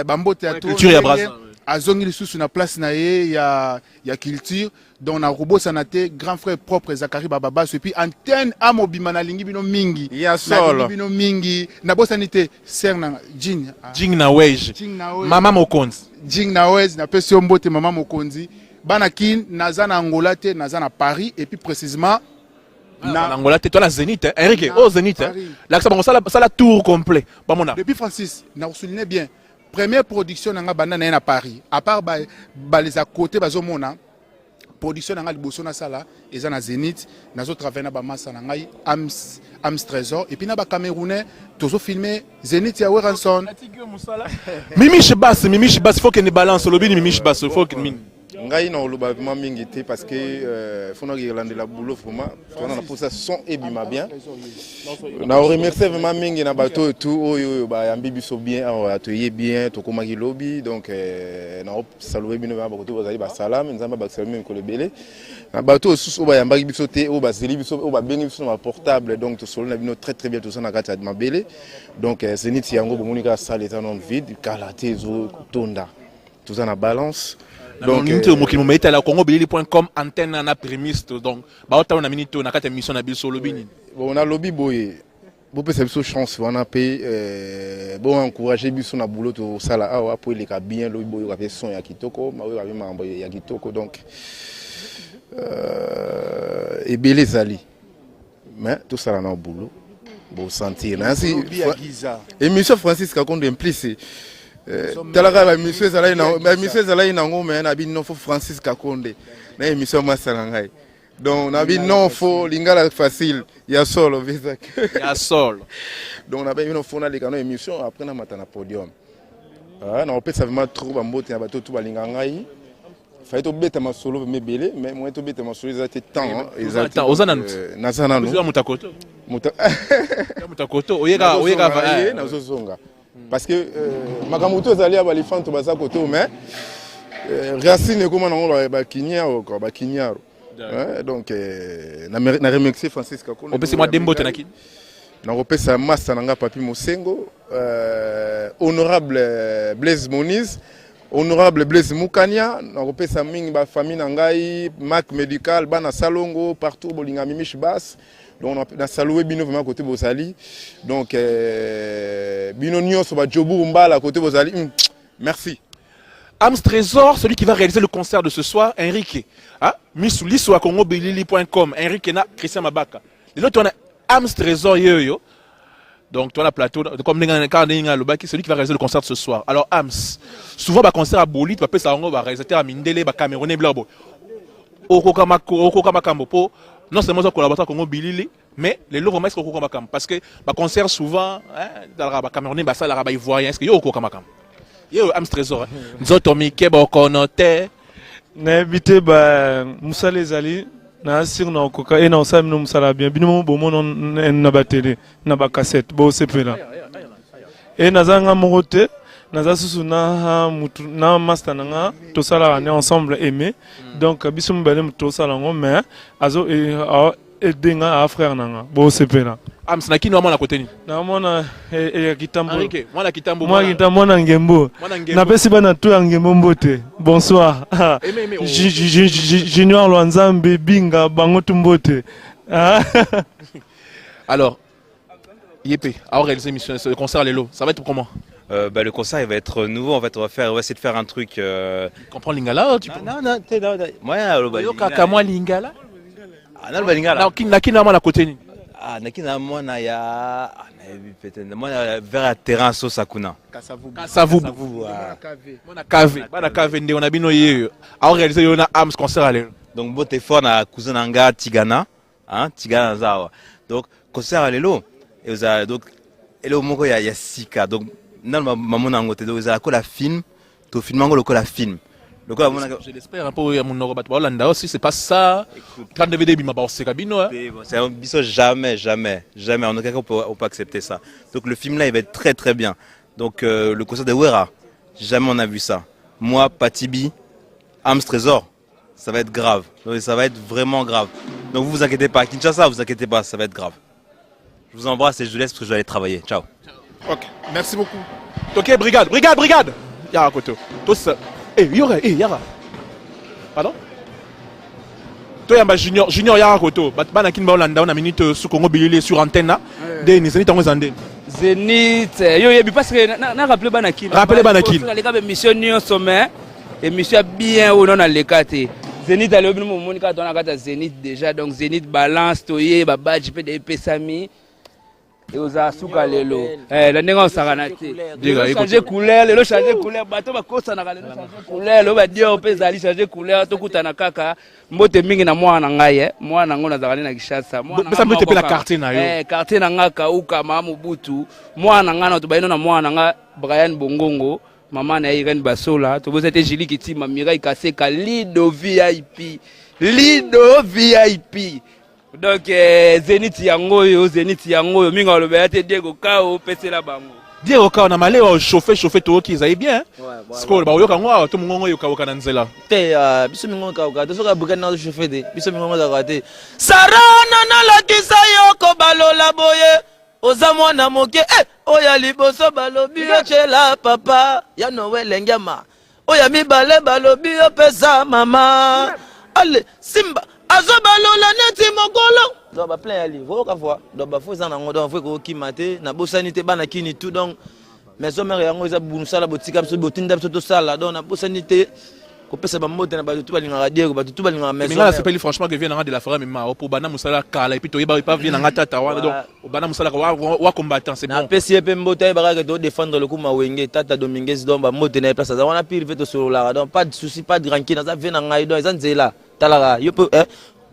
bambote ato culture ya Brazzaville. Azongi lisusu na place na ye ya culture donc na robo sanate grand frère propre Zakari Bababa et puis antenne amobima na lingi bino mingi ya solo bino mingi na bosanite serna jing na wej mama mokonzi jing na wej na pesi mbote mama mokonzi bana kin naza na Angola te naza na Paris et puis précisément na Angola te toi la Zénith Eric oh Zénith là ça la tour complet ba mona depuis Francis na souligner bien première production nanga banda na Paris à part les à côté bazomona production nanga liboso na sala eza na Zénith nazo travailler na ba massa na ngai Ams Trésor et puis na ba Camerounais tozo filmer Zénith ya Weranson Mimi Chibas faut que ne balance lobby Mimi Chibas faut que mine ngai na oloba vraiment mingi te parce que faut na regarder la boulot vraiment on a pour ça son et bima bien na remercier vraiment mingi na bato tout oyo ba yambi biso bien atoyer bien to komaki lobby donc na saluer bino ba bato bazali ba salam nzamba ba saluer ko lebele na bato susu ba yamba biso te o ba zeli biso o ba bengi biso na portable donc to solo na bino très très bien tout ça na kati ya mabele donc Zénith yango bomonika salle est non vide kalaté zo tonda tout ça na balance. Donc mokili momeita la congobelili.com antenne na prémisse donc ba ota na minute na kata émission na biso lobby ni on a lobby boye bo pesa biso chance on a pay bon encourager biso na boulot to sala awa pour les bien lobby boye ka son ya kitoko ma we ka mambo ya kitoko donc et belé zali mais tout ça là na boulot bon sentir ainsi émission Francis Kakonde impliqué talaka ba monsieur Zalaï na ngome na bi non fo Francis Kakonde na émission masala ngai donc na bi non fo lingala facile ya solo visa ya solo donc na bi non fo na lekano émission après na matana podium na on peut vraiment trop ba mbote na bato tout ba linga ngai fa to beta masolo mebele mais moi to beta masolo za te temps exactement ozana na sana no mutakoto mutakoto oyeka na zozonga parce que makamuto ezali ya balifanto baza koto mais racine comme on ba kinyaro quoi ba kinyaro donc na remercier Francis Kakonde on peut se moi dembote na kin na repesa massa nanga papi Mosengo honorable Blaise Moniz honorable Blaise Mukania na repesa mingi ba famille nangai Mac médical bana Salongo partout bolinga Mimish Bass. Donc on a salué bino vraiment côté Bozali donc bino nyonso ba jobu mbala côté Bozali merci. Ams Trésor, celui qui va réaliser le concert de ce soir, Enrique. Ah, Missouli sur congobelili.com, Enrique na Christian Mabaka. Les autres on a Ams Trésor yo. Donc toi la plateau comme celui qui va réaliser le concert de ce soir. Alors Ams, souvent ba concert à Bolit, ba pesa ngo ba réalisateur à Mindele, ba Camerounais blabo. Okokamakambo po non seulement ça collaborateur Congo Bilili mais les lots vraiment est-ce qu'on makam parce que ba concert souvent dans la Camerounais ba ça la ba ivoirien est-ce que yo ko makam yo Ams Trésor nzoto mike ba konote na habité ba musale zali na sir na okoka et na osam no musala bien bino bomo na ba télé na ba cassette bo sepela et na zanga mokote naza susu na mutu na master nanga to sala ne ensemble aimé donc biso mbele to sala ngo mais azo edenga a frère nanga bo sepela Ams na kino mwana koteni na mwana ya kitambo Enrique mwana kitambo mwana kitambo na ngembo na pesi bana to ya ngembo mbote bonsoir Junior Lwanzambe binga bango tumbote alors Yépé a réalisé l'émission le concert Lelo ça va être comment le concert il va être nouveau en fait on va essayer de faire un truc tu comprends lingala tu non moi lingala ah non lingala nakina mwana koteni ah nakina mwana ya peut-être mwana vers terrain so sakuna kasavu mwana kave bana kave nde on a bino yeyo a réalisé yona Ams concert Lelo Donc bon fort na cousin nanga Tigana, hein, Tigana zawa. Donc concert à lelo et aux donc elo moko ya sika. Donc nan maman nango te donc za ko la film, to filmango le film. Je l'espère un peu à mon Eurobat Hollanda aussi, c'est pas ça. Quand DVD bima ba kabino hein. C'est un biso jamais. En aucun cas on peut accepter ça. Donc le film là il va être très très bien. Donc le concert de Wera, jamais on a vu ça. Moi Patibi, Ams Trésor, ça va être grave. Donc ça va être vraiment grave. Donc vous inquiétez pas, Kinshasa, vous inquiétez pas, ça va être grave. Je vous embrasse et je vous laisse parce que je vais aller travailler. Ciao. Ok, merci beaucoup. Ok, brigade. Yara Koto. Tous. Yara. Pardon? Toi, Yamba Junior Yara Koto. Batman Akin Baolanda, on a minute sous Congo Bilili sur antenne là. Denis, Zenith en Zandé. Zenith, parce que na rappelé Banakin. Rappelez Banakin. Les gars, mission Nyon Sommet, émission bien ou non dans les quartiers. Zenith a le moment où on a Zenith déjà, donc Zenith balance, Toye, Babadji, PDP Sami. Et aux Asuka Lelo. La négo Saranati. Changer couleur, le changer couleur, bateau va kosa na changer couleur, le va dire au pezali changer couleur, to kuta na kaka, mbote mingi na mwana ngai, mwana ngo na zakani na Kishasa. Mwana nga te pe la carte na yo. Carte na nga ka uka mamu butu. Mwana nga na to baino na mwana nga Brian Bongongo, mama na Irene Basola, to bozete Jili Kitima Mirai Kaseka Lido VIP. Donc Zenith yango minga lobe te Diego Kao pese la bango. Diego Kao na malé au chauffer to ki za bien. Sko ba yoka ngwa to mungongo yoka oka na nzela. Te biso mingo ka to soka buka na chauffer de. Biso mingo za kate. Sarana na la kisa yoko balola boye. Oza mwana moke oya liboso balobi chela papa ya Noel ngama. Oya mibale balobi pesa mama. Allez Simba azobalola neti mokolo donc ba plein ali voka fois donc ba faut na ngodo faut ko kimate na bosani te bana kini tout donc mais omere yango eza bunusala botika biso botinda biso to sala donc na bosani te ko pesa ba mbote na ba tout balinga radio ba tout balinga maison mais là c'est pas franchement que vient de la forêt même pour bana musala kala et puis to yeba pas vient na tata wa donc bana musala wa combattant c'est bon na pesi pe mbote ba ka to défendre le kuma wenge tata Dominguez donc ba mbote na place ça on a pire fait to solo là donc pas de souci pas de ranki na ça vient na ngai donc ezanzela talara yo peut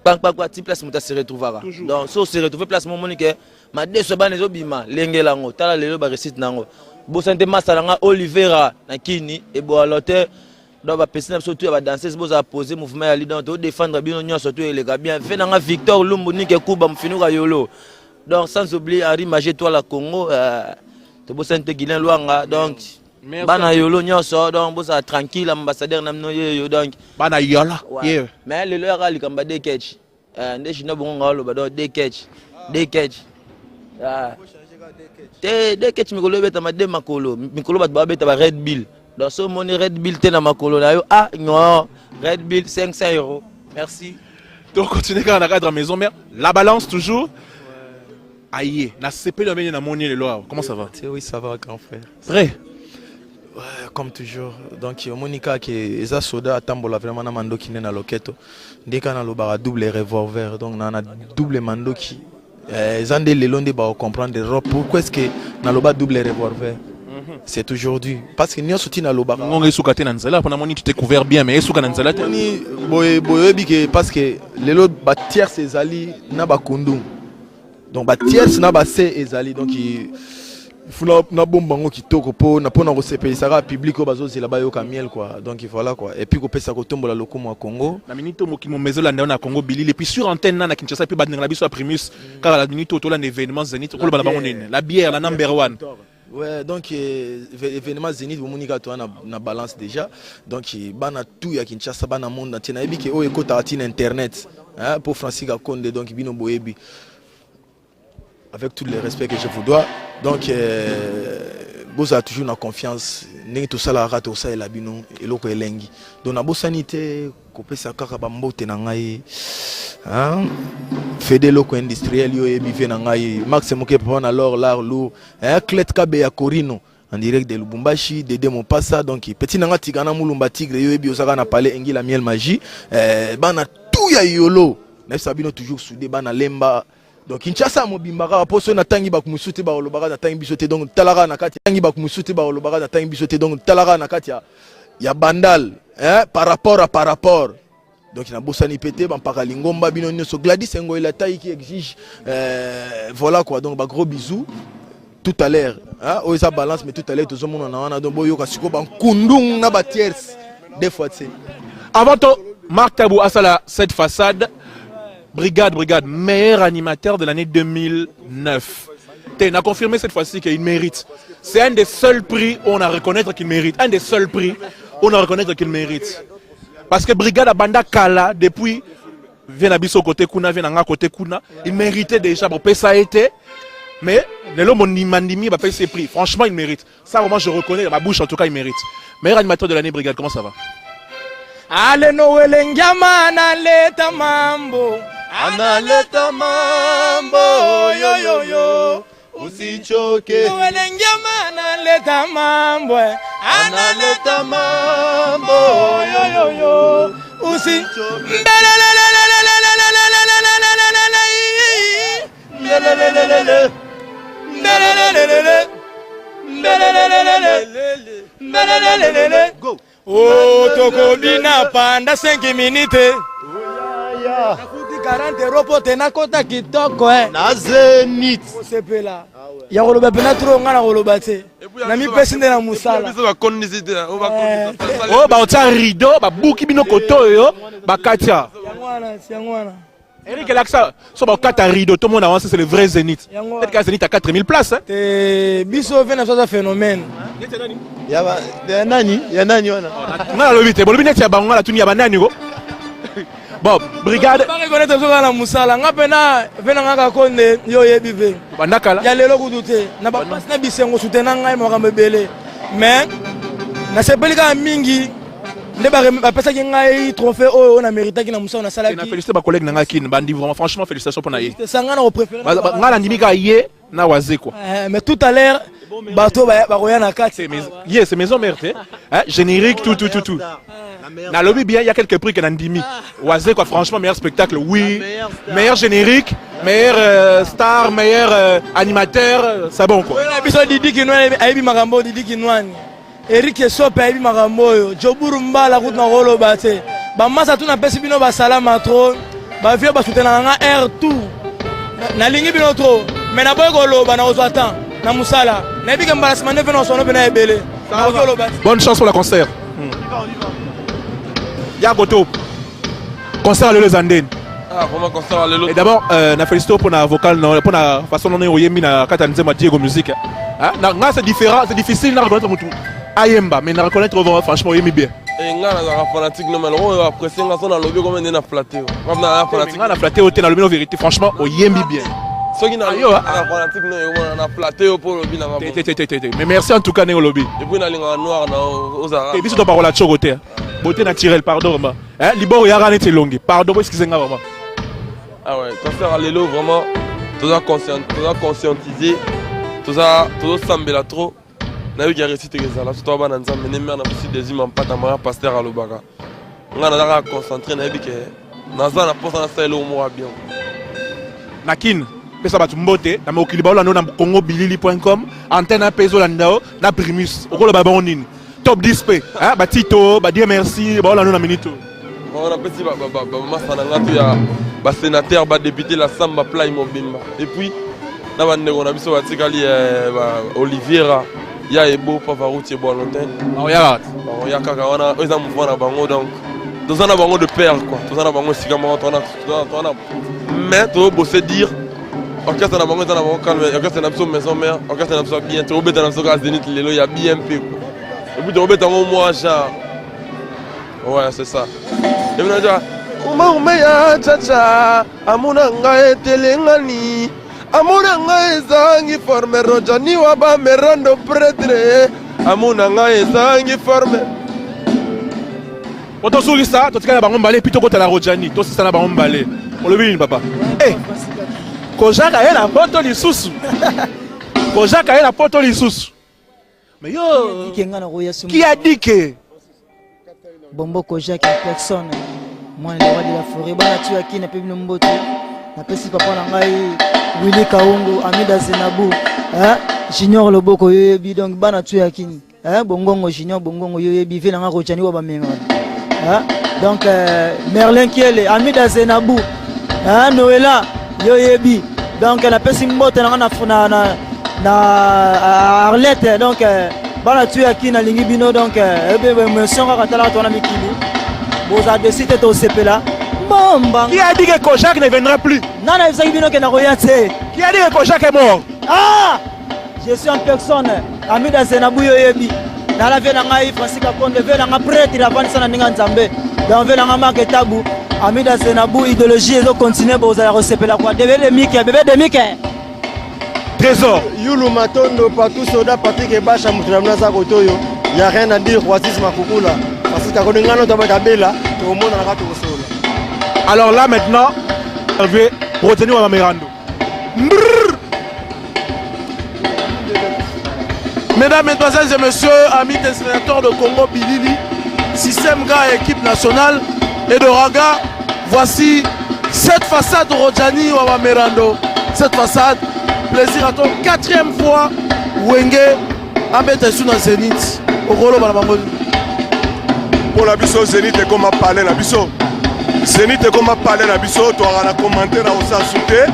pas ti place muta se retrouvera donc so se retrouver place mo monique ma deso bana zo bima lengela ngo tala lelo ba récite nango bo santé masala nga Olivera na kini e bo alote donc ba pesina surtout ba danseuse bo za poser mouvement ya leader to défendre bien nyo surtout les gars bien fait nga Victor Lumbu nike kuba mfinuka yolo donc sans oublier Henri Magé toi la Congo to bo santé Guilain Luanga donc bana yolo nyonso donc bosa tranquille ambassadeur namno yo donc bana yola mais le leur ali kamba de catch nde chino bongo ngalo ba de catch de catch mikolo beta ma de makolo mikolo ba beta ba Red Bill donc so moni Red Bill te na makolo na yo non Red Bill 500 €. Merci. Donc continuez quand on a cadre à maison mère la balance toujours aïe na CP le na moni le loa comment ça va? Oui ça va grand frère. Vrai. Ouais, comme toujours. Donc, Monica qui est soda tambola vraiment na mando qui n'est na loketo. Dès qu'on a le bar double revolver, donc on a double mando qui. Zande les londes ba comprendre pourquoi est-ce que na le bar double revolver. C'est aujourd'hui parce que nous soutien na le bar. On est sous katé na nzela pendant moni tu t'es couvert bien mais sous katé na nzela. Moni boye bike parce que les autres ba tiers ses ali na ba kundum. Donc ba tiers na ba se ezali donc il faut na bomba ngo kitoko po na pona ko CPI sara public ko bazo zela ba yo ka miel quoi donc voilà quoi et puis ko pesa ko tombola lokumu wa Congo na minute mo ki mo mezola na Congo Bilili et puis sur antenne na Kinshasa puis ba na biso primus car la minute to la événement Zenith ko ba na la bière la number 1. Ouais donc événement Zenith Monika to na balance déjà donc bana tout ya Kinshasa bana monde entier na ebiki o ekota atina internet hein pour Francis Gakonde donc bino boyebi avec tout le respect que je vous dois. Donc, vous avez toujours la confiance. N'est tout ça la rate au ça et la bino et l'autre est lengi. Donc, la bonne sanité, couper sa carabambo tenangai, hein, fait des locaux industriels yo et bivé nangai. Maximum que prendre alors l'art lourd, hein, clé kabe ya Corino en direct de Lubumbashi, de Demo Passa. Donc, petit nanga tigana mulumba tigre yo et biosaka na parler engi la miel magie. Bana tout ya yolo. N'est-ce pas toujours soudé bana lemba. Donc Kinshasa mobimbaka poso na tangi bak musuti ba olobaka na tangi bisote donc talara na kati tangi bak musuti ba olobaka na tangi bisote donc talara na kati ya bandal hein par rapport Donc il y a Bossani pété, Bampaka Lingomba, Binonio, Gladys Ngo, la taille qui exige. Voilà quoi, donc gros bisous. Tout à l'heure, hein, ça balance, mais tout à l'heure, tout le monde en a donc boyo kasiko ban kundung na ba tiers des fois c'est. Avant tout, Marc Tabou Asala cette façade, brigade, meilleur animateur de l'année 2009. On a confirmé cette fois-ci qu'il mérite. C'est un des seuls prix où on a reconnaître qu'il mérite. Un des seuls prix où on a reconnaître qu'il mérite. Parce que brigade a banda kala depuis vient à côté kuna, vient à côté kuna, il méritait déjà pour payer ça été. Mais le Mandimi va payer ses prix. Franchement, il mérite. Ça, vraiment, je reconnais. Ma bouche, en tout cas, il mérite. Meilleur animateur de l'année, brigade, comment ça va? Ale Noël Ngama, analeta mambo. Analeta mambo, yo yo yo. Usichoke. Noël Ngama, analeta mambo. Analeta mambo, yo yo yo. Usichoke. Oh, Tokobina panda 5 minutes. 40 euros pour te nakota kitoko na Zenith. C'est là. Ya koloba pena trop ngana koloba te. Na mi pesinde na musala. Oh, ba ota rideau, ba buki bino koto yo, ba katia. Siangwana. Eric Elaxa, so ba kata rideau, tout le monde avance, c'est le vrai Zenith. Peut-être que Zenith a 4000 places. Te biso vena ça phénomène. Ya nani wana. Ngala lobi te, bolobi neti ya bango la tuni ya banani go. Bon, brigade. Ba reconnaître so na musala, ngapena vena ngaka konde yo yebive. Bandakala. Ya lelo kudute, na ba passe na bisengo soutenanga ngai mo kambebele. Mais na sepelika mingi ne ba pesa ki ngai trophée oyo na mérita ki na musala na salaki. Na féliciter ba collègue na ngaki, bandi vraiment franchement félicitations pour na ye. Sangana au préféré. Ngala ndimika ye na waze quoi. Mais tout à l'heure bateau ba roya na kati. C'est maison mère hein, générique tout. Na lobby bien, il y a quelques prix que Nandimi. Oazé quoi, franchement meilleur spectacle, oui. Meilleur générique, meilleur star, meilleur animateur, c'est bon quoi. Biso Didi Kinwani, Aibi Marambo, Didi Kinwani. Eric Sope, Aibi Marambo, Joburu Mbala, route na rolo bate. Ba masa tu na pesi bino ba salama trop. Ba vie ba soutenir nga air tout. Na lingi bino trop. Mais na boy golo ba na ozata na musala. Na bi kambala simane veno sono bena ebele. Bonne chance pour le concert. Yagoto. Concert à Lelezanden. Ah, vraiment concert à Lelo. Et d'abord, na félicité pour la vocale, pour la façon dont on yemi na katanzema Diego musique. Ah, c'est différent, c'est difficile na reconnaître mutu. Ayemba, mais na reconnaître franchement yemi bien. Et nga na fanatique no mais après c'est nga sona lobby comme na flatté. Na fanatique. Na flatté au na lobby vérité franchement o yemi bien. Soki na fanatique no na flatté pour lobby na. Mais merci en tout cas né au lobby. Et puis na linga noir na ozara. Et biso to parola chogote. Beauté naturelle, pardon, hein, Libor Yara n'était longue, pardon, excusez-moi vraiment. Ah ouais, concert à Lelo, vraiment, tout a conscientisé, tout a semblé trop. Na eu qui a récité que ça, là, tout a bananza, mais même on a aussi des humains pas tamara pasteur à l'Obaka. On a concentré, na eu que Naza n'a pas ça le mot bien. Nakin, pesa batu mbote, na mokiliba la no na congobilili.com, antenne peso landao, na primus, okolo baba onini. Top 10 p, hein, bah Tito, bah dire merci, bah on a minute. On a petit bah sénateur, bah député la Samba Play Mobimba. Et puis, on a vu sur Oliviera, il y a Ebo, Pavaroutier, Boalontin. On y a Kakana, ils ont un bango donc. Tous en a bango de père quoi. Tous en a bango Sigama, mais tu veux dire. Orchestre na bango, calme. Orchestre na maison mère, orchestre na bien. Tu veux dans la Zénith, il y a bien peu. Et puis tu vas en moi genre. Ouais, c'est ça. Et puis on ya chacha, amuna nga etelengani. Amuna nga ezangi forme rojani waba merando prêtre. Amuna nga ezangi forme. Oto suri ça, to tika na bango mbale plutôt kota la rojani, to sisa na bango mbale. On le vit papa. Eh. Kojaka ela poto lisusu. Kojaka ela poto lisusu. Mais yo, qui a dit que Bombo Kojak en personne, moi le roi de la forêt, bana tu aki na pebi mboto, na pesi papa na ngai Willy Kaungu, Amida Zenabu, hein, Junior Loboko yoyebi donc bana tu aki, hein, Bongongo Junior Bongongo yoyebi vena nga kochani wa bamenga, hein, donc Merlin Kiele, Amida Zenabou, Noëlla, Yoyebi, donc la personne mbote na Arlette, donc bana tu aki na lingi bino, donc me songa katala tona mikili. Vous avez décidé de se faire là. Qui a dit que Kojak ne viendra plus? Non, non, vous avez dit que n'a rien fait. Qui a dit que Kojak est mort? Ah! Je suis en personne, ami de Zenabou Yoyebi. Dans la ville de Francis Kakonde, ville de prêtre, il a vendu ça dans Nzambe. Dans la ville de Marketabou, ami de Zenabou, idéologie, ils ont continué pour vous recevoir la quoi. Bébé de Mickey, bébé de Mickey. Trésor. Yulu Matondo, Patou Soda, Patrick Ebacha, Moutramna Zagotoyo. Il n'y a rien à dire, Oasis Makoukoula. Parce que quand on a Tabakabela, tout le monde a raté au sol. Alors là maintenant, on veut retenir à Mirando. Mesdames, Mesdemoiselles et Messieurs, amis téléspectateurs de Congo Bilili, Système Gars équipe nationale et de Raga, voici cette façade de Rodjani Wawa Mirando. Cette façade, plaisir à toi, 4e fois, Wenge, Abete Suna Zénith, au Rolo Balabangoli. Pour la biso Zénith est comme un palais la biso. Zénith est comme un palais la biso. Tu auras la commentaire à Osasouté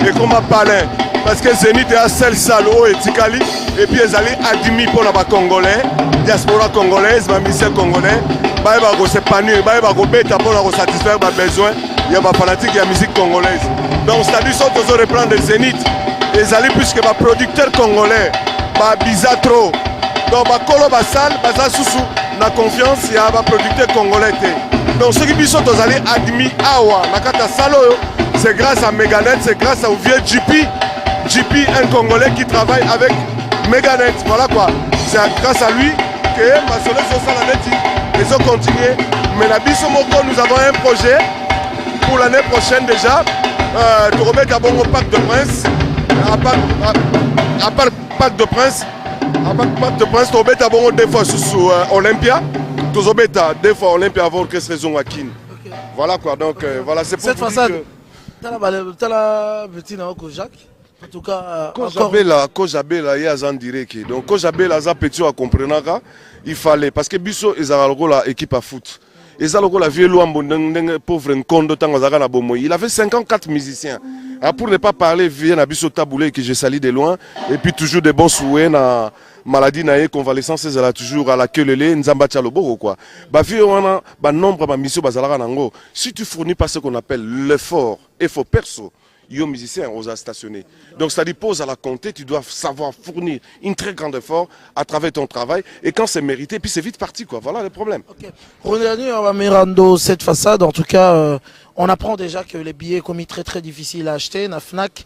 et comme un palais. Parce que Zénith est à celle salo et Tikali. Et puis ils allaient admis pour la Congolais, diaspora congolaise, ma mission congolais. Bah il va s'épanouir, bah il va bêta pour satisfaire mes besoins. Il y a ma fanatique, il y a musique congolaise. Donc c'est-à-dire qu'ils ont reprendre le Zénith. Ils allaient puisque ma producteur congolais, bah bizarro. Donc ma colo basal, baza sousou. Na confiance, il y a un producteur congolais. Donc ceux qui sont allés admis awa, nakata salo, c'est grâce à Meganet, c'est grâce au vieux JP, un Congolais qui travaille avec Meganet. Voilà quoi. C'est grâce à lui que ma solution Salaneti, ils ont continué. Mais la Bissomoko, nous avons un projet pour l'année prochaine déjà. De remettre à bon au Parc de Prince. À part Parc de Prince. Parc de Prince, tu as bon deux fois sous Olympia. Tu as deux fois Olympia avant que saison à Kin. Voilà quoi. Donc voilà, c'est pour cette façade. Tu as la petite Kojak. En tout cas, Kojabela, il y a un direct. Donc Kojabela, ça petit à comprendre. Il fallait parce que Bisso ils ont la équipe à foot. Ils ont la vieille loi pauvre Nkondo Tangazara Bomoy. Il avait 54 musiciens. Pour ne pas parler, vient à Bisso Taboulé que je salue de loin. Et puis toujours des bons souhaits na maladie na convalescence elle a toujours à la queue lele nzamba tchalobo quoi. Ba vie on a ba nombre ba mission bazalaka nango. Si tu fournis pas ce qu'on appelle l'effort perso. Yo musicien aux a stationné. Donc ça pose à la compter, tu dois savoir fournir une très grande effort à travers ton travail et quand c'est mérité, puis c'est vite parti quoi. Voilà le problème. Okay. Revenons à Mirando, cette façade, en tout cas, on apprend déjà que les billets commis très difficiles à acheter, na Fnac.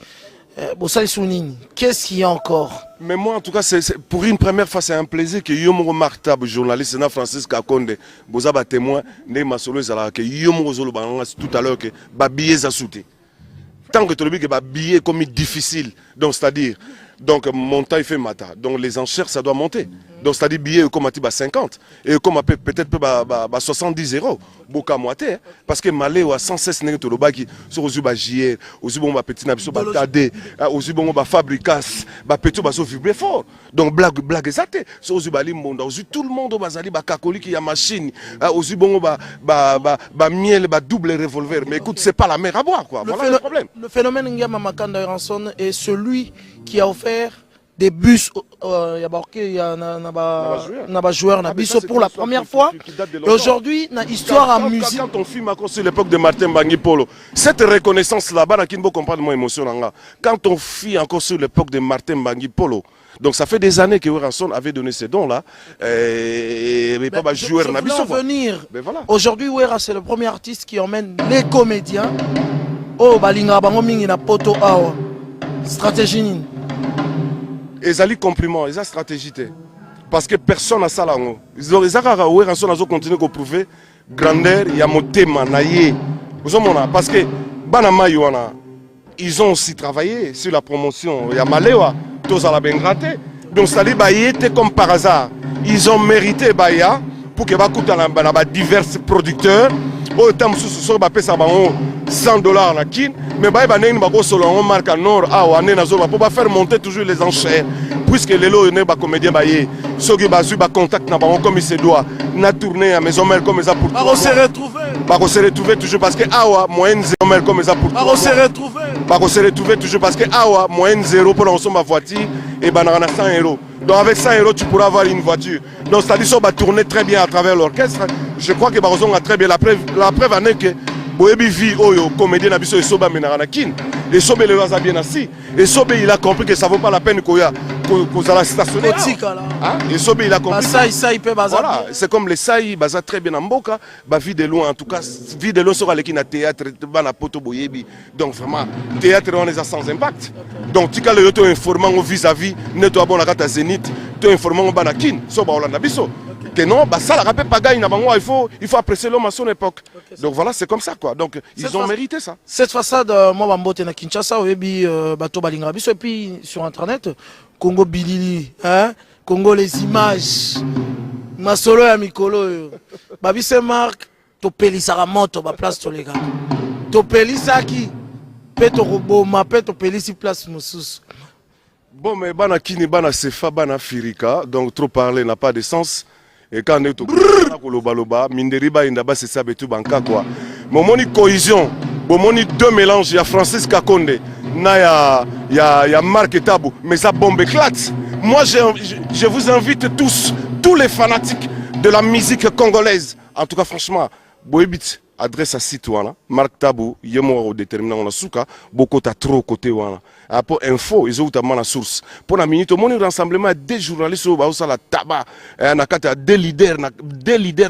Qu'est-ce qu'il y a encore? Mais moi en tout cas, pour une première fois c'est un plaisir que yo mo remarquable journaliste na Francis Kakonde, boza ba témoin né masolo ezala que yo mo zolo ba tout à l'heure que ba billets à sauter. Tant que tu le dis que les billets comme difficile, donc c'est-à-dire, donc montant il fait mata, donc les enchères ça doit monter, donc c'est-à-dire billets comme à 50 et comme peut-être 70 €, beaucoup à moitié, parce que malé ou à 116 n'est tout le bas qui sur aux ubas JR, aux ubas ma petite nabiso batade, aux ubas ma fabricas, ma petit baso vibre fort, donc blague exacte, sur aux ubas limonda, aux tout le monde au bazali ba catholique il y a machine, aux ubas ba miel ba double revolver, mais écoute c'est pas la mer à boire quoi, voilà le problème. Le phénomène Ngama Makanda Ranson est celui qui a offert des bus, il y a un joueur pour la première fois. Et aujourd'hui, il y a une histoire à musique. Quand on filme encore sur l'époque de Martin Bangui Polo, cette reconnaissance là-bas, qui ne peut comprendre mon émotion. Quand on filme encore sur l'époque de Martin Bangui Polo, donc ça fait des années que Ranson avait donné ces dons-là. Et pas joueur venir. Aujourd'hui, Wera, c'est le premier artiste qui emmène les comédiens. Oh, balinga bango mingi na poto awa. Stratégie. Ils ont compliment, ils ont stratégie. Parce que personne n'a ça là. Ils ont continué à prouver grandeur, il y a mon thème, parce que Banama Yoana, ils ont aussi travaillé sur la promotion. Il y a Maléwa, tous à la Bengraté. Donc ça dit, comme par hasard, ils ont mérité Baya pour que divers producteurs. Autant que ça 100 $ la kin, mais on marque en or, pour faire monter toujours les enchères. puisque lelo ne ba comédien ba yé soki bazui ba contact na bango comme il se doit na tourner à maison mère comme ça pour on se retrouver se retrouver toujours parce que awa moyenne zéro mère comme ça pour se retrouver se retrouver toujours parce que awa moyenne zéro pour lancer ma voiture et banana 100 €. Donc avec 100 € tu pourras avoir une voiture. Donc c'est-à-dire ça va tourner très bien à travers l'orchestre. Je crois que Barozon a très bien la preuve en est que Boyebi vit oyo comédien na biso et soba menarana kin et sobe le vaza bien assis et sobe il a compris que ça vaut pas la peine qu'on la stationner. Et sobe il a compris. Voilà, c'est comme les saï baza très bien en mboka, ba vie de loin en tout cas, vie de loin sera les na théâtre ba na poto boyebi. Donc vraiment théâtre on est à sans impact. Donc tika le yoto informant vis-à-vis neto abona kata Zénith, to informant ba na kin, soba Olanda biso. Que non, bah ça la rappelle pas gagne il faut apprécier l'homme à son époque. Donc voilà, c'est comme ça quoi. Donc ils ont mérité ça. Cette façade, moi Bambote na Kinshasa, oyebi bato balinga biso et puis sur internet Congo Bilili, hein, Congo les images. Masolo ya mikolo. Babise Marc, to pelisaka moto ba place to les gars. To pelisaki peto roboma peto pelisi place mosusu. Bon mais bana kini bana sefa bana firika, donc trop parler n'a pas de sens. Et quand on est au Koloba, Minderiba Indaba, c'est ça, tout banca quoi. Momoni cohésion, momoni deux mélanges, il y a Francis Kakonde, il y a Marc Tabou, mais ça bombe éclate. Moi, je vous invite tous les fanatiques de la musique congolaise, en tout cas, franchement, Boébit, adresse à Citoyen, Marc Tabou, Yemo déterminant on a souka, beaucoup t'as trop côté wana. Pour info, ils ont notamment la source. Pour la minute, mon rassemblement des journalistes au Baoussa la tabac, des leaders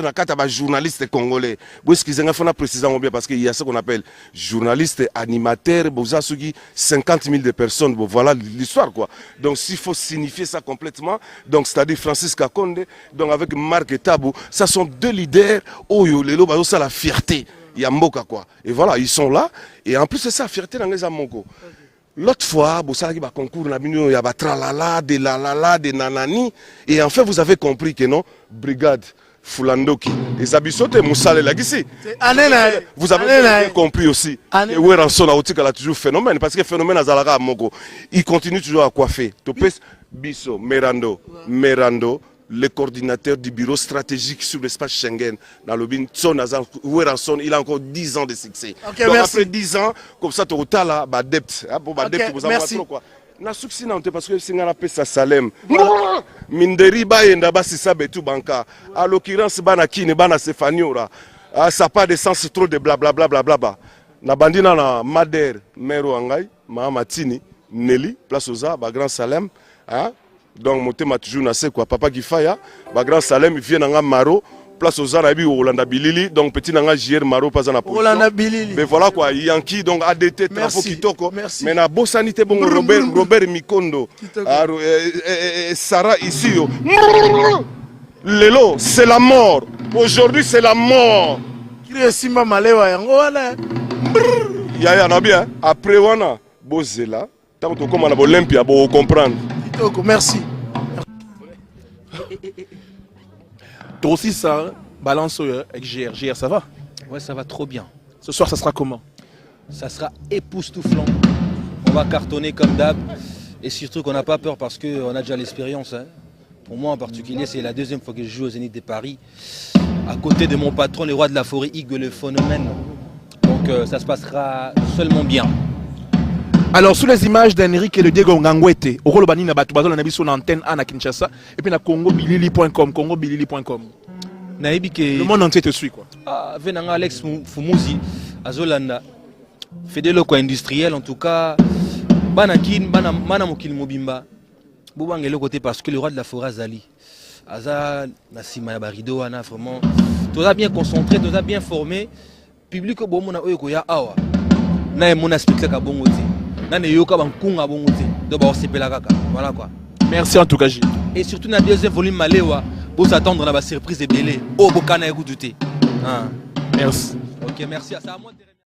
na kata journalistes congolais. Vous ce qu'ils ont fait précisément bien parce qu'il y a ce qu'on appelle journalistes, animateurs, Bouza Sugi, 50 000 de personnes. Bon, voilà l'histoire quoi. Donc s'il faut signifier ça complètement, donc c'est-à-dire Francis Kakonde, donc avec Marc et Tabou, ça sont deux leaders. Oh yo, les Baoussa la fierté. Il y a Mboka quoi. Et voilà, ils sont là. Et en plus c'est ça, fierté dans les Amoko. L'autre fois, vous savez qu'il y a un concours, il y a tralala, des lalala, des nanani. Et en fait, vous avez compris que non, brigade Fulandoki. Et Zabisote Moussale Lagisi. Vous avez compris aussi. Et Weranson a toujours phénomène. Parce que le phénomène à Zalaga à Mogo, il continue toujours à coiffer. Topes Bisso, Merando, le coordinateur du bureau stratégique sur l'espace Schengen dans le bin Weranson, il a encore 10 ans de succès. Okay, donc merci. Après 10 ans, comme ça, tu as là, adepte. Merci. Na succès parce que c'est un appel ça Salem. Minderi ba yenda ba sisa betu banka. À l'occurrence bana kine bana Sefaniora. Ça pas de sens trop de blablabla blablabla. Na bandina na Mader, Mero Angai, Mahamatini, Nelly, place Oza, ba Grand Salem, hein? Donc mon thème toujours na quoi papa qui faya ba Grand Salem vient nga Maro place aux Arabes au Olanda Bilili donc petit nga JR Maro pas en position Olanda Bilili mais voilà quoi Yankee donc ADT Trafo Kitoko mais na bosanité bon Robert Mikondo Sarah ici Lelo c'est la mort aujourd'hui c'est la mort qui Simba Malewa yango wala ya na bien après wana bozela tant que comme na Olympia bo comprendre. Merci. Toi aussi ça, balance avec GR. GR, ça va? Ouais, ça va trop bien. Ce soir, ça sera comment? Ça sera époustouflant. On va cartonner comme d'hab. Et surtout qu'on n'a pas peur parce qu'on a déjà l'expérience. Hein. Pour moi en particulier, c'est la deuxième fois que je joue au Zénith de Paris. À côté de mon patron, le roi de la forêt, Hugues le Phénomène. Donc ça se passera seulement bien. Alors, sous les images d'Henrik et de Diego Ngangwete, au Rolobani na batu bazo na nabi sur l'antenne à Kinshasa, et puis na congobilili.com, congobilili.com. Le monde entier te suit quoi. Venanga Alex Fumuzi, Azolanda, Fedelo quoi industriel en tout cas, Banakin, Bana Mokil Mobimba, Boubangelo côté parce que le roi de la forêt Zali, Aza, Nassima Barido, Ana vraiment, tout a bien concentré, tout a bien formé, public au bon mona oyokoya awa, na mon aspect ka bongote. Voilà quoi. Merci en tout cas, Gilles. Et surtout dans le deuxième volume Malewa, pour s'attendre à la surprise de Belé. Oh, Bokana et Goudouté. Merci. Ok, merci à ça.